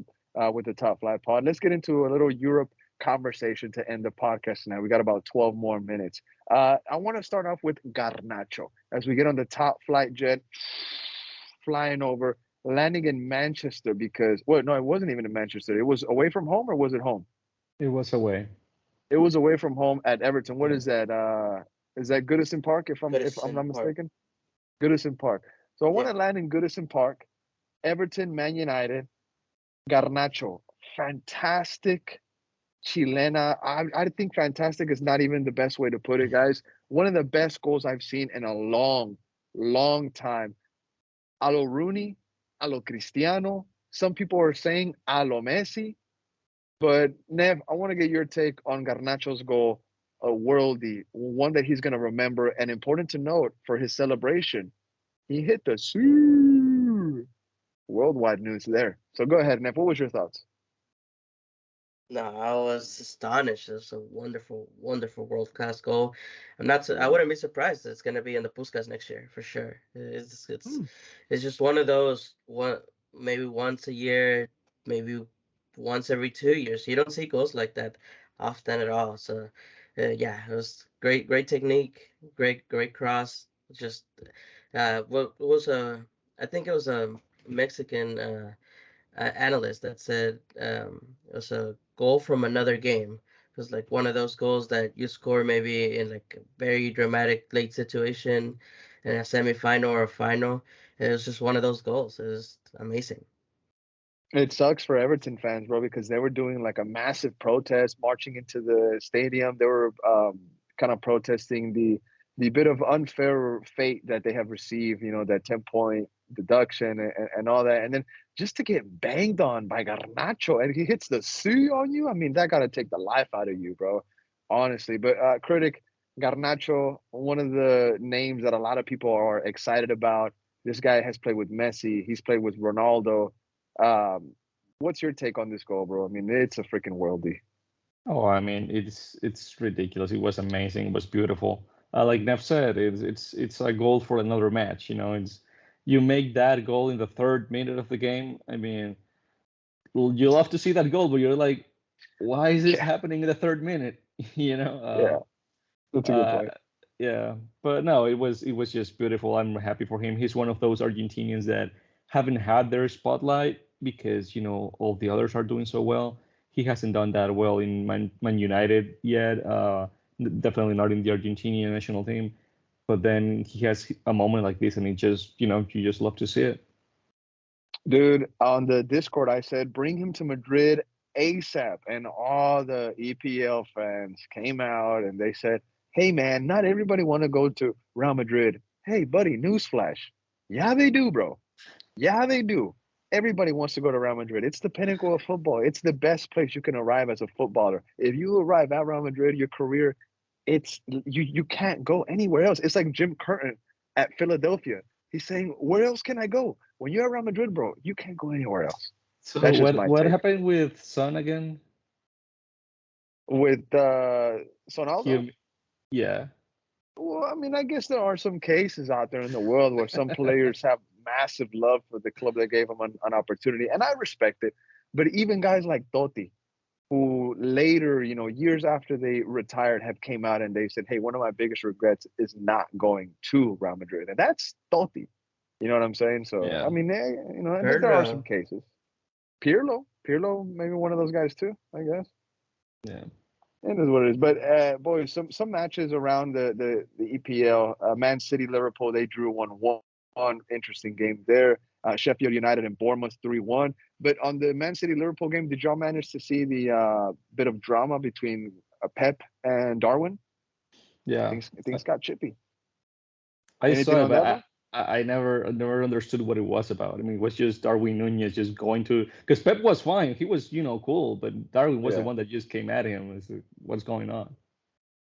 with the Top Flight Pod. Let's get into a little Europe conversation to end the podcast tonight. We got about 12 more minutes. I want to start off with Garnacho as we get on the Top Flight jet, flying over, landing in Manchester because, well, no, it wasn't even in Manchester. It was away from home, or was it home? It was away. It was away from home at Everton. What is that? Is that Goodison Park, if I'm not mistaken? Goodison Park. So I want to land in Goodison Park, Everton, Man United, Garnacho. Fantastic Chilena. I think fantastic is not even the best way to put it, guys. One of the best goals I've seen in a long, long time. A lo Rooney, a lo Cristiano. Some people are saying a lo Messi. But, Nev, I want to get your take on Garnacho's goal, a worldie, one that he's going to remember. And important to note, for his celebration, he hit the worldwide news there. So go ahead, Nev. What was your thoughts? No, I was astonished. It's a wonderful, wonderful world-class goal. I wouldn't be surprised it's going to be in the Puskás next year for sure. It's just one of those, maybe once a year, maybe once every 2 years. You don't see goals like that often at all. So, it was great technique, great cross. Just what was I think it was a Mexican analyst that said it was a goal from another game. It was like one of those goals that you score maybe in like a very dramatic late situation in a semifinal or a final. It was just one of those goals. It was amazing. It sucks for Everton fans, bro, because they were doing like a massive protest, marching into the stadium. They were kind of protesting the bit of unfair fate that they have received, that 10-point deduction and all that. And then just to get banged on by Garnacho and he hits the C on you, I mean, that got to take the life out of you, bro, honestly. But critic, Garnacho, one of the names that a lot of people are excited about. This guy has played with Messi. He's played with Ronaldo. What's your take on this goal, bro? I mean, it's a freaking worldie. Oh, I mean, it's ridiculous. It was amazing. It was beautiful. Like Neff said, it's a goal for another match. You make that goal in the 3rd minute of the game. I mean, you love to see that goal, but you're like, why is this happening in the 3rd minute? Yeah, that's a good point. Yeah, but no, it was just beautiful. I'm happy for him. He's one of those Argentinians that haven't had their spotlight because all the others are doing so well. He hasn't done that well in Man United yet. Definitely not in the Argentinian national team. But then he has a moment like this, and it just, you just love to see it. Dude, on the Discord, I said, bring him to Madrid ASAP. And all the EPL fans came out and they said, hey, man, not everybody want to go to Real Madrid. Hey, buddy, newsflash. Yeah, they do, bro. Yeah, they do. Everybody wants to go to Real Madrid. It's the pinnacle of football. It's the best place you can arrive as a footballer. If you arrive at Real Madrid, your career, it's you can't go anywhere else. It's like Jim Curtin at Philadelphia. He's saying, where else can I go? When you're at Real Madrid, bro, you can't go anywhere else. So That's just my what take. happened with Son again? With Sonaldo, He, yeah, well, I mean, I guess there are some cases out there in the world where some players have massive love for the club that gave them an opportunity, and I respect it. But even guys like Totti, who later, years after they retired, have came out and they said, "Hey, one of my biggest regrets is not going to Real Madrid," and that's Totti. You know what I'm saying? So, I yeah, mean, there are some cases. Pirlo, maybe one of those guys too, I guess. yeah. It is what it is. But boys, some matches around the EPL. Man City, Liverpool, they drew 1-1. Interesting game there. Sheffield United and Bournemouth 3-1. But on the Man City Liverpool game, did y'all manage to see the bit of drama between Pep and Darwin? Yeah, Things got chippy. I Anything saw it, on but that one? I never understood what it was about. I mean, it was just Darwin Nunez just going to because Pep was fine, he was cool, but Darwin was the Yeah. one that just came at him. It's like, what's going on?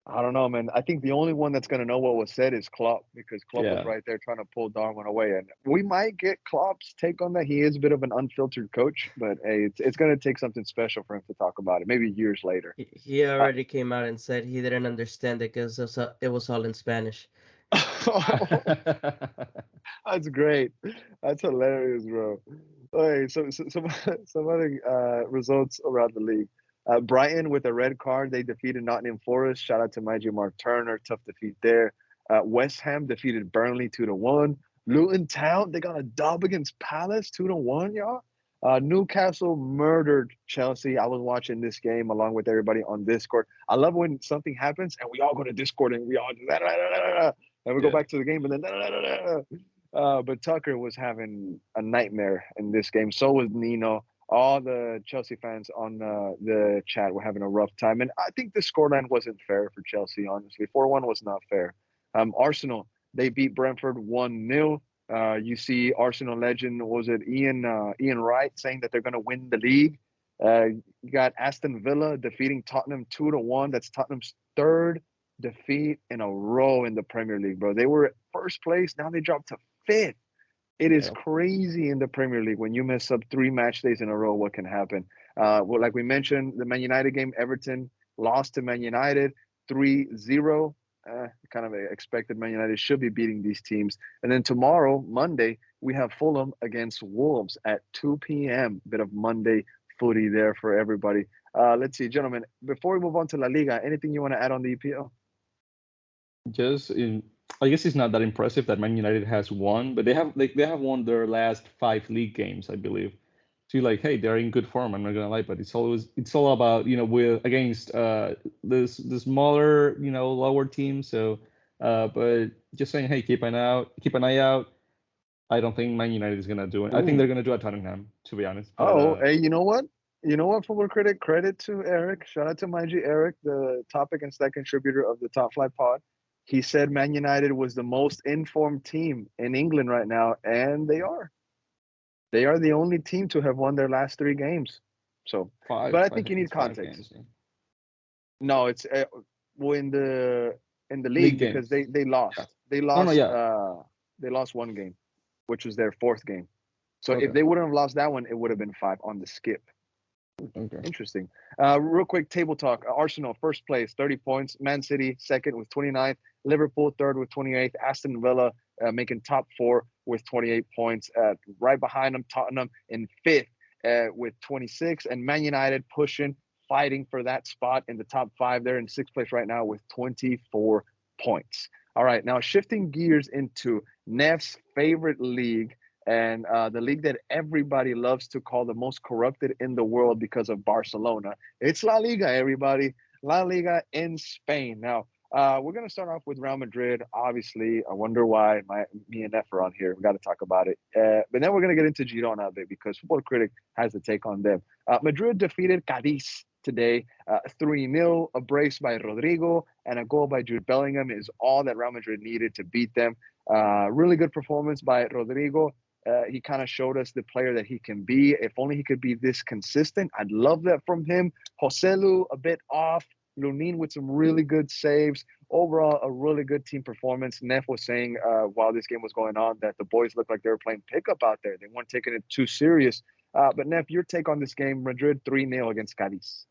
I don't know, man. I think the only one that's going to know what was said is Klopp, because Klopp was Yeah, right there trying to pull Darwin away. And we might get Klopp's take on that. He is a bit of an unfiltered coach, but hey, it's going to take something special for him to talk about it, maybe years later. He Uh, already came out and said he didn't understand it because it was all in Spanish. that's great. That's hilarious, bro. Okay, so some other results around the league. Brighton with a red card, they defeated Nottingham Forest. Shout out to my G Mark Turner, tough defeat there. West Ham defeated Burnley 2-1. Luton Town, they got a dub against Palace 2-1, y'all. Newcastle murdered Chelsea. I was watching this game along with everybody on Discord. I love when something happens and we all go to Discord and we all do that, and we go yeah. back to the game and then but Tucker was having a nightmare in this game. So was Nino. All the Chelsea fans on the chat were having a rough time, and I think the scoreline wasn't fair for Chelsea. Honestly, 4-1 was not fair. Arsenal, they beat Brentford 1-0. You see Arsenal legend, was it Ian Wright, saying that they're going to win the league. You got Aston Villa defeating Tottenham 2-1. That's Tottenham's third defeat in a row in the Premier League, bro. They were at first place, now they dropped to fifth. It is Yeah. crazy in the Premier League when you mess up 3 match days in a row. What can happen? Well, like we mentioned, the Man United game, Everton lost to Man United 3-0. Kind of expected. Man United should be beating these teams. And then tomorrow, Monday, we have Fulham against Wolves at 2 p.m. Bit of Monday footy there for everybody. Let's see, gentlemen, before we move on to La Liga, anything you want to add on the EPL? Just in, I guess it's not that impressive that Man United has won, but they have won their last 5 league games, I believe. So you're like, hey, they're in good form. I'm not gonna lie, but it's all about with against the smaller lower teams. So, but just saying, hey, keep an eye out. I don't think Man United is gonna do it. I think they're Ooh. gonna do a Tottenham, to be honest. But Oh, hey, you know what? You know what, Football Critic? Credit to Eric. Shout out to my G Eric, the topic and stat contributor of the Top Flight Pod. He said Man United was the most informed team in England right now, and they are. They are the only team to have won their last 3 games. So, five, but I I think you think need it's 5 games. context. Yeah. No, it's well in the League league, because games. they Yeah. lost. Oh no, yeah. They lost 1 game, which was their 4th game. So if Okay. they wouldn't have lost that one, it would have been 5 on the skip. Okay. Interesting. Real quick, table talk. Arsenal, first place, 30 points. Man City, second with 29. Liverpool, third with 28. Aston Villa making top 4 with 28 points. Right behind them, Tottenham in fifth with 26. And Man United pushing, fighting for that spot in the top 5. They're in 6th place right now with 24 points. All right, now shifting gears into Neff's favorite league, and the league that everybody loves to call the most corrupted in the world because of Barcelona. It's La Liga, everybody. La Liga in Spain. Now, we're going to start off with Real Madrid. Obviously, I wonder why me and Neff are on here. We got to talk about it. But then we're going to get into Girona a bit because Football Critic has a take on them. Madrid defeated Cadiz today. 3-0, a brace by Rodrigo, and a goal by Jude Bellingham is all that Real Madrid needed to beat them. Really good performance by Rodrigo. He kind of showed us the player that he can be. If only he could be this consistent. I'd love that from him. Joselu, a bit off. Lunin with some really good saves. Overall, a really good team performance. Neff was saying while this game was going on that the boys looked like they were playing pickup out there. They weren't taking it too serious. But Neff, your take on this game, Madrid 3-0 against Cadiz.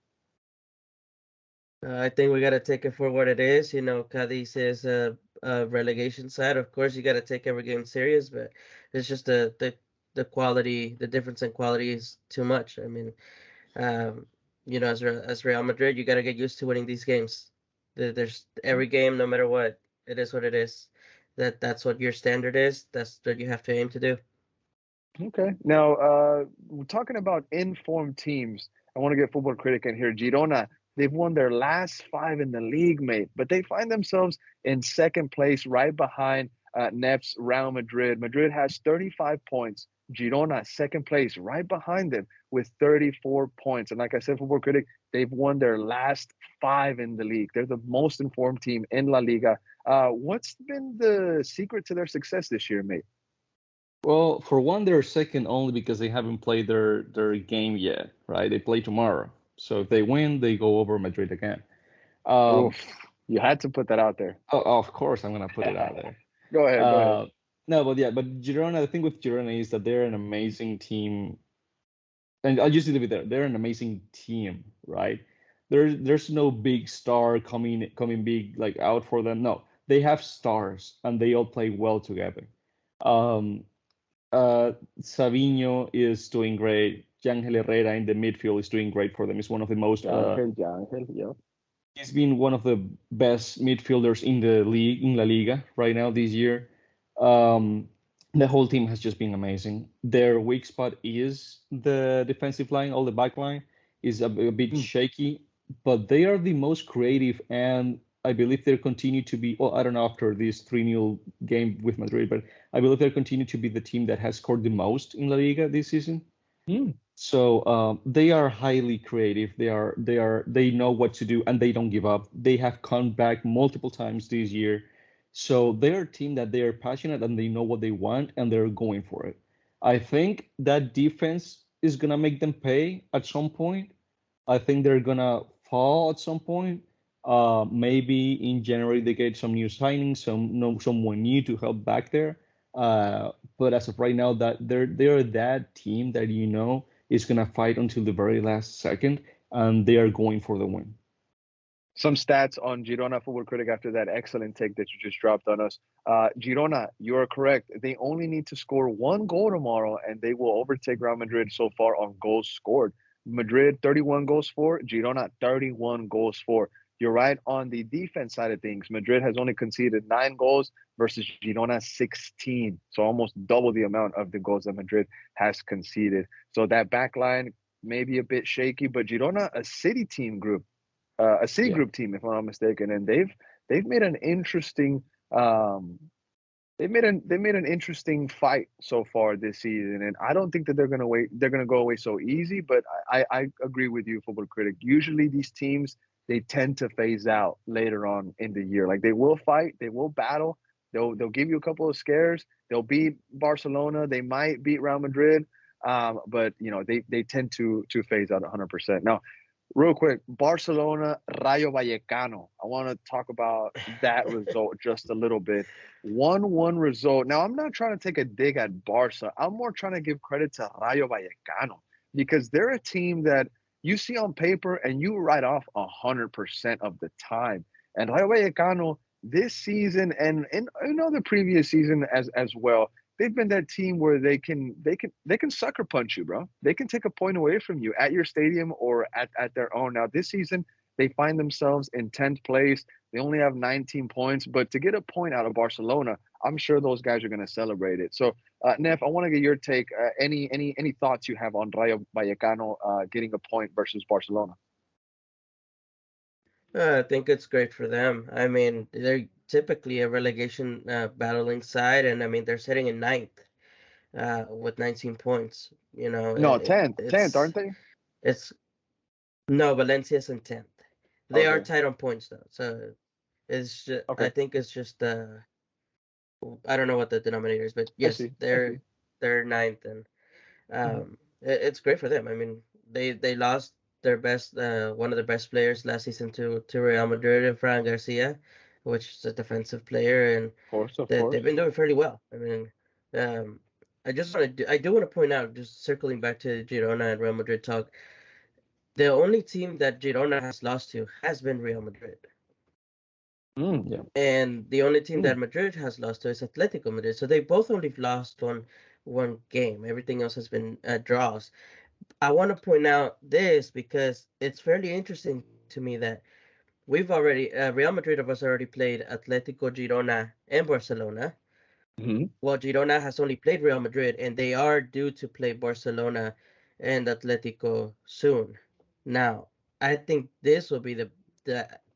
I think we got to take it for what it is. Cadiz is a relegation side. Of course, you got to take every game serious, but it's just the quality, the difference in quality is too much. I mean, as Real Madrid, you got to get used to winning these games. There's every game, no matter what, it is what it is. That's what your standard is. That's what you have to aim to do. Okay. Now, we're talking about informed teams. I want to get Football Critic in here. Girona, they've won their last 5 in the league, mate, but they find themselves in second place right behind Neff's Real Madrid. Madrid has 35 points. Girona, second place, right behind them with 34 points. And like I said, Football Critic, they've won their last 5 in the league. They're the most informed team in La Liga. What's been the secret to their success this year, mate? Well, for one, they're second only because they haven't played their game yet, right? They play tomorrow. So if they win, they go over Madrid again. Oof, you had to put that out there. Oh, of course, I'm going to put it out there. Go ahead. No, but Girona, the thing with Girona is that they're an amazing team. And I'll just leave it there. They're an amazing team, right? There's no big star coming big like out for them. No, they have stars and they all play well together. Savinho is doing great. Yangel Herrera in the midfield is doing great for them. He's one of the most. He's been one of the best midfielders in the league, in La Liga right now this year. The whole team has just been amazing. Their weak spot is the defensive line, all the back line is a bit shaky, but they are the most creative, and I believe they'll continue to be, well, I don't know after this 3-0 game with Madrid, but I believe they'll continue to be the team that has scored the most in La Liga this season. So they are highly creative. They know what to do and they don't give up. They have come back multiple times this year. So they're a team that they are passionate and they know what they want and they're going for it. I think that defense is gonna make them pay at some point. I think they're gonna fall at some point. Maybe in January they get some new signings, someone new to help back there. But as of right now, that they're that team that is gonna fight until the very last second, and they are going for the win. Some stats on Girona, Football Critic, after that excellent take that you just dropped on us. Girona, you are correct. They only need to score 1 goal tomorrow, and they will overtake Real Madrid so far on goals scored. Madrid, 31 goals for. Girona, 31 goals for. You're right on the defense side of things. Madrid has only conceded 9 goals versus Girona 16. So almost double the amount of the goals that Madrid has conceded. So that back line may be a bit shaky, but Girona, a city team group. A C group team, if I'm not mistaken, and they've made an interesting they made an interesting fight so far this season, and I don't think that they're gonna go away so easy. But I agree with you, Football Critic. Usually these teams, they tend to phase out later on in the year. Like they will fight, they will battle, they'll give you a couple of scares. They'll beat Barcelona, they might beat Real Madrid, but they tend to phase out 100%. Now, real quick, Barcelona, Rayo Vallecano. I want to talk about that result just a little bit. 1-1 result. Now, I'm not trying to take a dig at Barca. I'm more trying to give credit to Rayo Vallecano because they're a team that you see on paper and you write off 100% of the time. And Rayo Vallecano this season and in the previous season as well, they've been that team where they can sucker punch you, bro. They can take a point away from you at your stadium or at their own. Now this season they find themselves in 10th place. They only have 19 points, but to get a point out of Barcelona, I'm sure those guys are going to celebrate it. So, Neff, I want to get your take. Any thoughts you have on Rayo Vallecano getting a point versus Barcelona? I think it's great for them. I mean, they're typically a relegation battling side, and I mean they're sitting in 9th with 19 points. No, 10th, aren't they? It's No, Valencia's in 10th. They are Okay. tied on points though, so it's just, Okay. I think it's just I don't know what the denominator is, but I yes, see. I see. they're ninth, and Mhm. it's great for them. I mean, they lost their best one of the best players last season to Real Madrid, and Fran Garcia, which is a defensive player, and Of course. Of they've course. been doing fairly well. I mean, um, I do want to point out, just circling back to Girona and Real Madrid talk, the only team that Girona has lost to has been Real Madrid. Mm. Yeah. And the only team Mm. that Madrid has lost to is Atletico Madrid. So they both only lost one game. Everything else has been draws. I want to point out this because it's fairly interesting to me that we've already Real Madrid of us already played Atletico, Girona, and Barcelona. Mhm. Well, Girona has only played Real Madrid, and they are due to play Barcelona and Atletico soon. Now, I think this will be the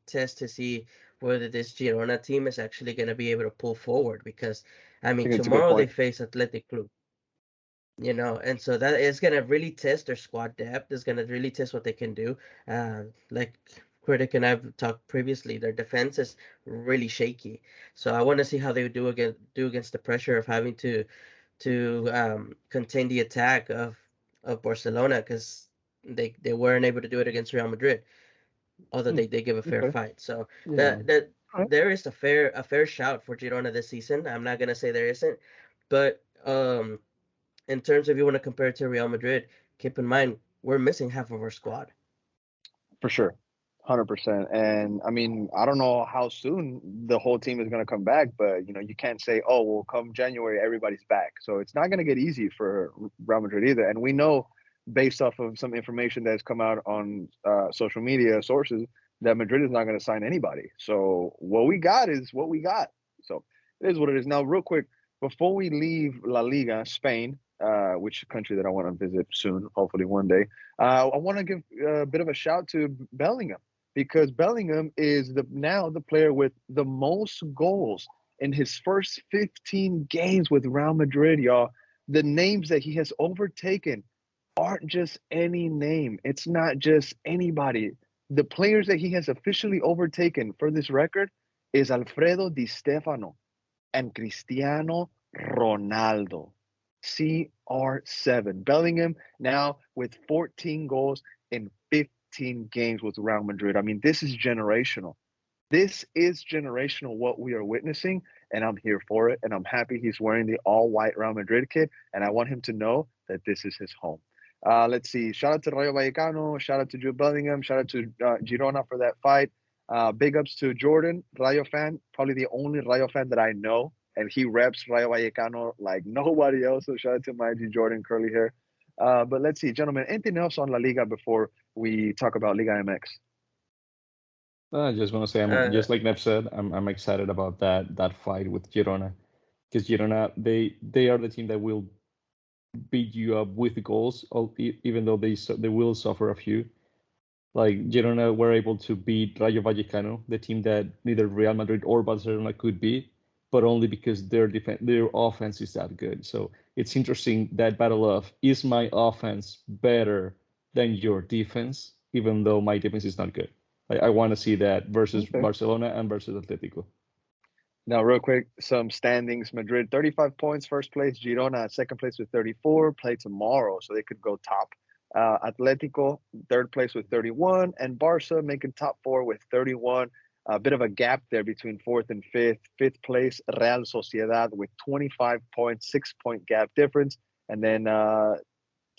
test to see whether this Girona team is actually going to be able to pull forward because, I I mean, think it's a good tomorrow they point. face Athletic Club, and so that is going to really test their squad depth. It's going to really test what they can do. Like Critic and I've talked previously, their defense is really shaky. So I want to see how they do against the pressure of having to contain the attack of Barcelona because they weren't able to do it against Real Madrid, although Mm. they give a fair Okay. fight. So Yeah. that All right. there is a fair shout for Girona this season. I'm not gonna say there isn't, but in terms of you want to compare it to Real Madrid, keep in mind we're missing half of our squad. For sure. 100%. And I mean, I don't know how soon the whole team is going to come back, but you can't say, "Oh, well, come January everybody's back." So it's not going to get easy for Real Madrid either. And we know based off of some information that's come out on social media sources that Madrid is not going to sign anybody. So what we got is what we got. So it is what it is. Now, real quick, before we leave La Liga, Spain, which country that I want to visit soon, hopefully one day. I want to give a bit of a shout to Bellingham because Bellingham is now the player with the most goals in his first 15 games with Real Madrid, y'all. The names that he has overtaken aren't just any name. It's not just anybody. The players that he has officially overtaken for this record is Alfredo Di Stefano and Cristiano Ronaldo. CR7. Bellingham now with 14 goals in 15 games with Real Madrid. I mean, this is generational. This is generational what we are witnessing, and I'm here for it. And I'm happy he's wearing the all white Real Madrid kit, and I want him to know that this is his home. Let's see. Shout out to Rayo Vallecano. Shout out to Jude Bellingham. Shout out to Girona for that fight. Big ups to Jordan, Rayo fan, probably the only Rayo fan that I know, and he reps Rayo Vallecano like nobody else. So shout out to my G Jordan, curly hair. But let's see, gentlemen, anything else on La Liga before we talk about Liga MX? I just want to say, I'm Uh, just like Neff said, I'm excited about that fight with Girona because Girona they are the team that will beat you up with goals, even though they will suffer a few. Like Girona were able to beat Rayo Vallecano, the team that neither Real Madrid or Barcelona could beat, but only because their offense is that good. So it's interesting that battle of is my offense better than your defense, even though my defense is not good. Like I want to see that versus Okay. Barcelona and versus Atletico. Now, real quick, some standings. Madrid, 35 points, first place. Girona, second place with 34. Play tomorrow, so they could go top. Atletico, third place with 31. And Barca making top four with 31. A bit of a gap there between fourth and fifth. Fifth place, Real Sociedad with 25 points, 6 point gap difference. And then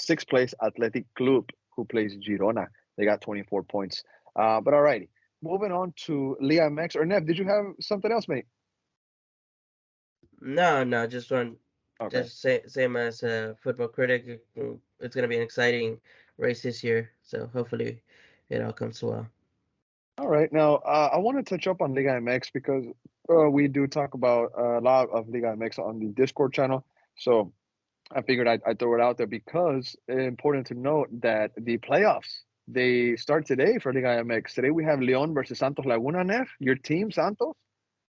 sixth place, Athletic Club, who plays Girona. They got 24 points. But all righty. Moving on to Liga MX. Or Nev, did you have something else, mate? no, Okay. just same as Football Critic. It's gonna be an exciting race this year, so hopefully it all comes well. All right. Now, I want to touch up on Liga MX because we do talk about a lot of Liga MX on the Discord channel. So I figured I'd throw it out there because it's important to note that the playoffs, they start today for Liga MX. Today we have Leon versus Santos Laguna, Neff, your team, Santos.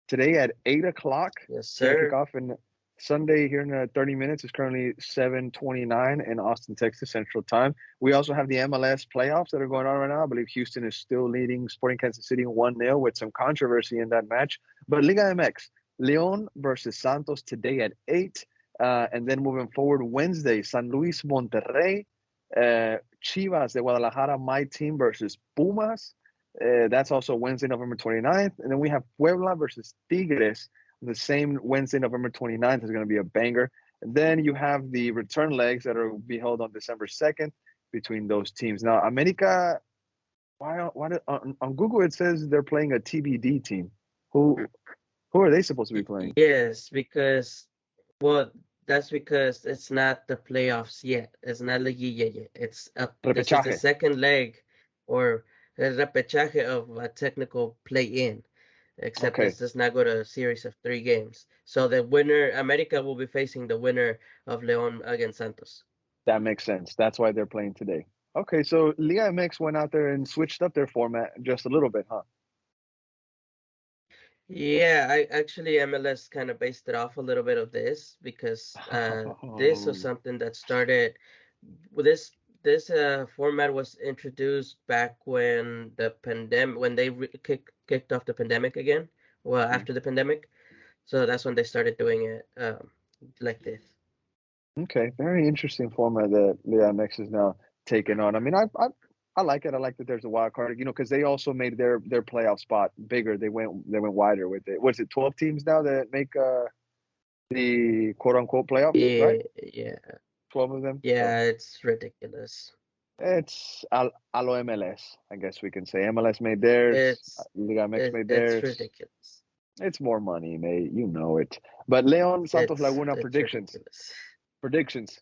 Today at 8 o'clock, Yes, it's going to kick sir. off in Sunday here in 30 minutes. It's currently 7:29 in Austin, Texas, Central Time. We also have the MLS playoffs that are going on right now. I believe Houston is still leading Sporting Kansas City 1-0 with some controversy in that match. But Liga MX, León versus Santos today at 8. And then moving forward, Wednesday, San Luis Monterrey, Chivas de Guadalajara, my team versus Pumas. That's also Wednesday, November 29th. And then we have Puebla versus Tigres. The same Wednesday, November 29th is going to be a banger. And then you have the return legs that will be held on December 2nd between those teams. Now, America, on Google it says they're playing a TBD team. Who are they supposed to be playing? Yes, because that's because it's not the playoffs yet. It's not liguilla yet. This is the Repechaje. second leg or the repechaje of a technical play-in. Except Okay. this does not go to a series of 3 games. So the winner, America, will be facing the winner of León against Santos. That makes sense. That's why they're playing today. Okay, so Liga MX went out there and switched up their format just a little bit, huh? Yeah, I actually MLS kind of based it off a little bit of this because this was something that started with this format was introduced back when the pandemic when they kicked off the pandemic again. Well, after the pandemic, so that's when they started doing it like this. Okay, very interesting format that Liga MX is now taking on. I mean, I like it. I like that there's a wild card, because they also made their playoff spot bigger. They went wider with it. Was it 12 teams now that make the quote unquote playoff? Yeah, Right? yeah, 12 of them. yeah. It's ridiculous. It's a lo MLS, I guess we can say. MLS made theirs. Liga MX made theirs. It's ridiculous. It's more money, mate. You know it. But Leon Santos Laguna predictions. Ridiculous. Predictions.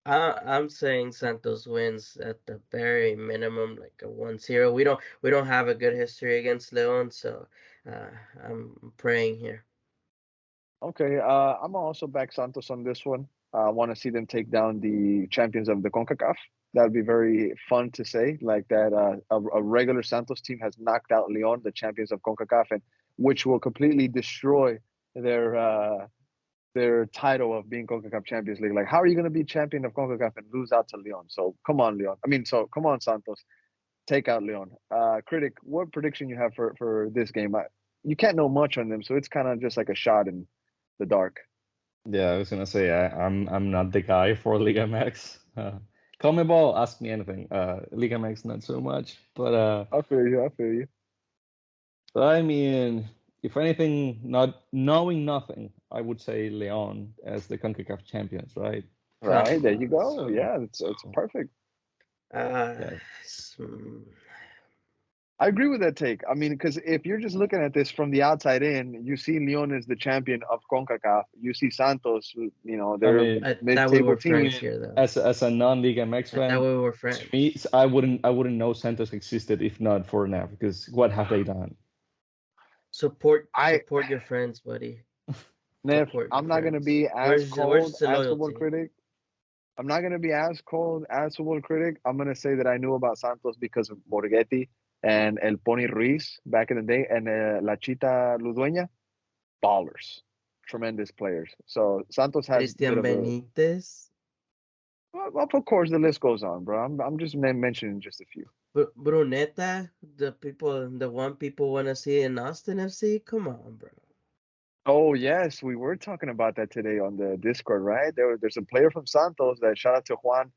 I'm saying Santos wins at the very minimum, like a 1-0. We don't have a good history against León, so I'm praying here. Okay, I'm also back Santos on this one. I want to see them take down the champions of the CONCACAF. That would be very fun to say, like that a regular Santos team has knocked out León, the champions of CONCACAF, and which will completely destroy their title of being CONCACAF Champions League. Like, how are you going to be champion of CONCACAF and lose out to León? So come on, León. So come on, Santos. Take out León. Critic, what prediction you have for this game? You can't know much on them, so it's kind of just like a shot in the dark. Yeah, I was gonna say I'm not the guy for Liga MX. Call me ball, ask me anything. Liga MX not so much, but I feel you. But I mean, if anything, not knowing nothing, I would say León as the CONCACAF champions, right? Right, there you go. So, Yeah, it's perfect. I agree with that take. I mean, because if you're just looking at this from the outside in, you see León is the champion of CONCACAF. You see Santos, they're mid-table team. Here, though. As a non-Liga MX fan, that we were friends. Me, I wouldn't know Santos existed if not for Neff, because what have they done? Support your friends, buddy. Neff, I'm not going to be as cold as Football Critic. I'm not going to be as cold as Football Critic. I'm going to say that I knew about Santos because of Borghetti and El Pony Ruiz back in the day, and La Chita Ludueña, ballers, tremendous players. So Santos has Cristian Benitez. Well, of course, the list goes on, bro. I'm just mentioning just a few. Brunetta, the one people want to see in Austin FC. Come on, bro. Oh yes, we were talking about that today on the Discord, right? There's a player from Santos that shout out to Juan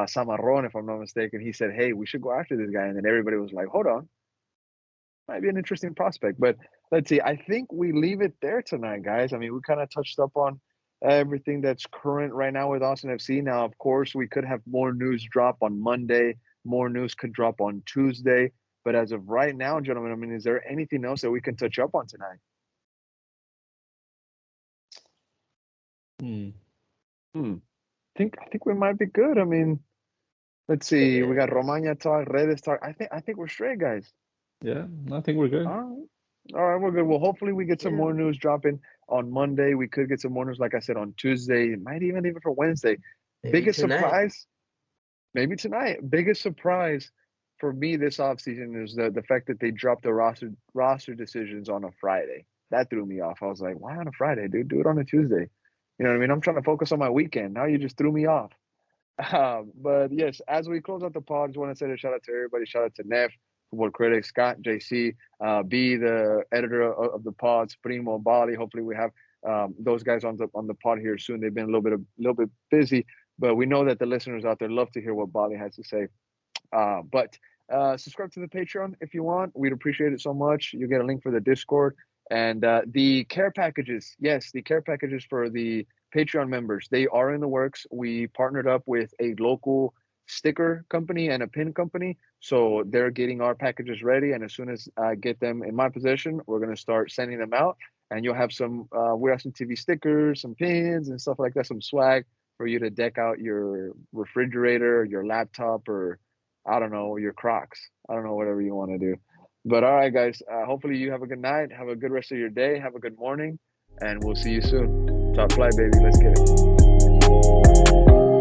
Samarron, if I'm not mistaken. He said, "Hey, we should go after this guy," and then everybody was like, "Hold on, might be an interesting prospect." But let's see. I think we leave it there tonight, guys. I mean, we kind of touched up on everything that's current right now with Austin FC. Now, of course, we could have more news drop on Monday. More news could drop on Tuesday. But as of right now, gentlemen, I mean, is there anything else that we can touch up on tonight? I think we might be good. I mean, let's see. We got Romaña talk, Redes talk. I think we're straight, guys. Yeah, I think we're good. All right, we're good. Well, hopefully we get some more news dropping on Monday. We could get some more news, like I said, on Tuesday. It might even for Wednesday. Biggest surprise, maybe tonight. Biggest surprise for me this offseason is the fact that they dropped the roster decisions on a Friday. that threw me off. I was like, why on a Friday, dude? Do it on a Tuesday. You know what I mean? I'm trying to focus on my weekend. Now you just threw me off. But yes, as we close out the pod, I just want to say a shout out to everybody. Shout out to Neff, Football Critic, Scott, JC, B, the editor of the pods, Primo, Bali. Hopefully we have those guys on the pod here soon. They've been a little bit busy, but we know that the listeners out there love to hear what Bali has to say. But subscribe to the Patreon if you want. We'd appreciate it so much. You get a link for the Discord and the care packages. Yes, the care packages for the Patreon members, they are in the works. We partnered up with a local sticker company and a pin company, so they're getting our packages ready. And as soon as I get them in my possession, we're gonna start sending them out. And you'll have some we have some TV stickers, some pins and stuff like that, some swag for you to deck out your refrigerator, your laptop, or I don't know, your Crocs. I don't know, whatever you want to do. But all right, guys, hopefully you have a good night. Have a good rest of your day. Have a good morning. And we'll see you soon. Top flight, baby. Let's get it.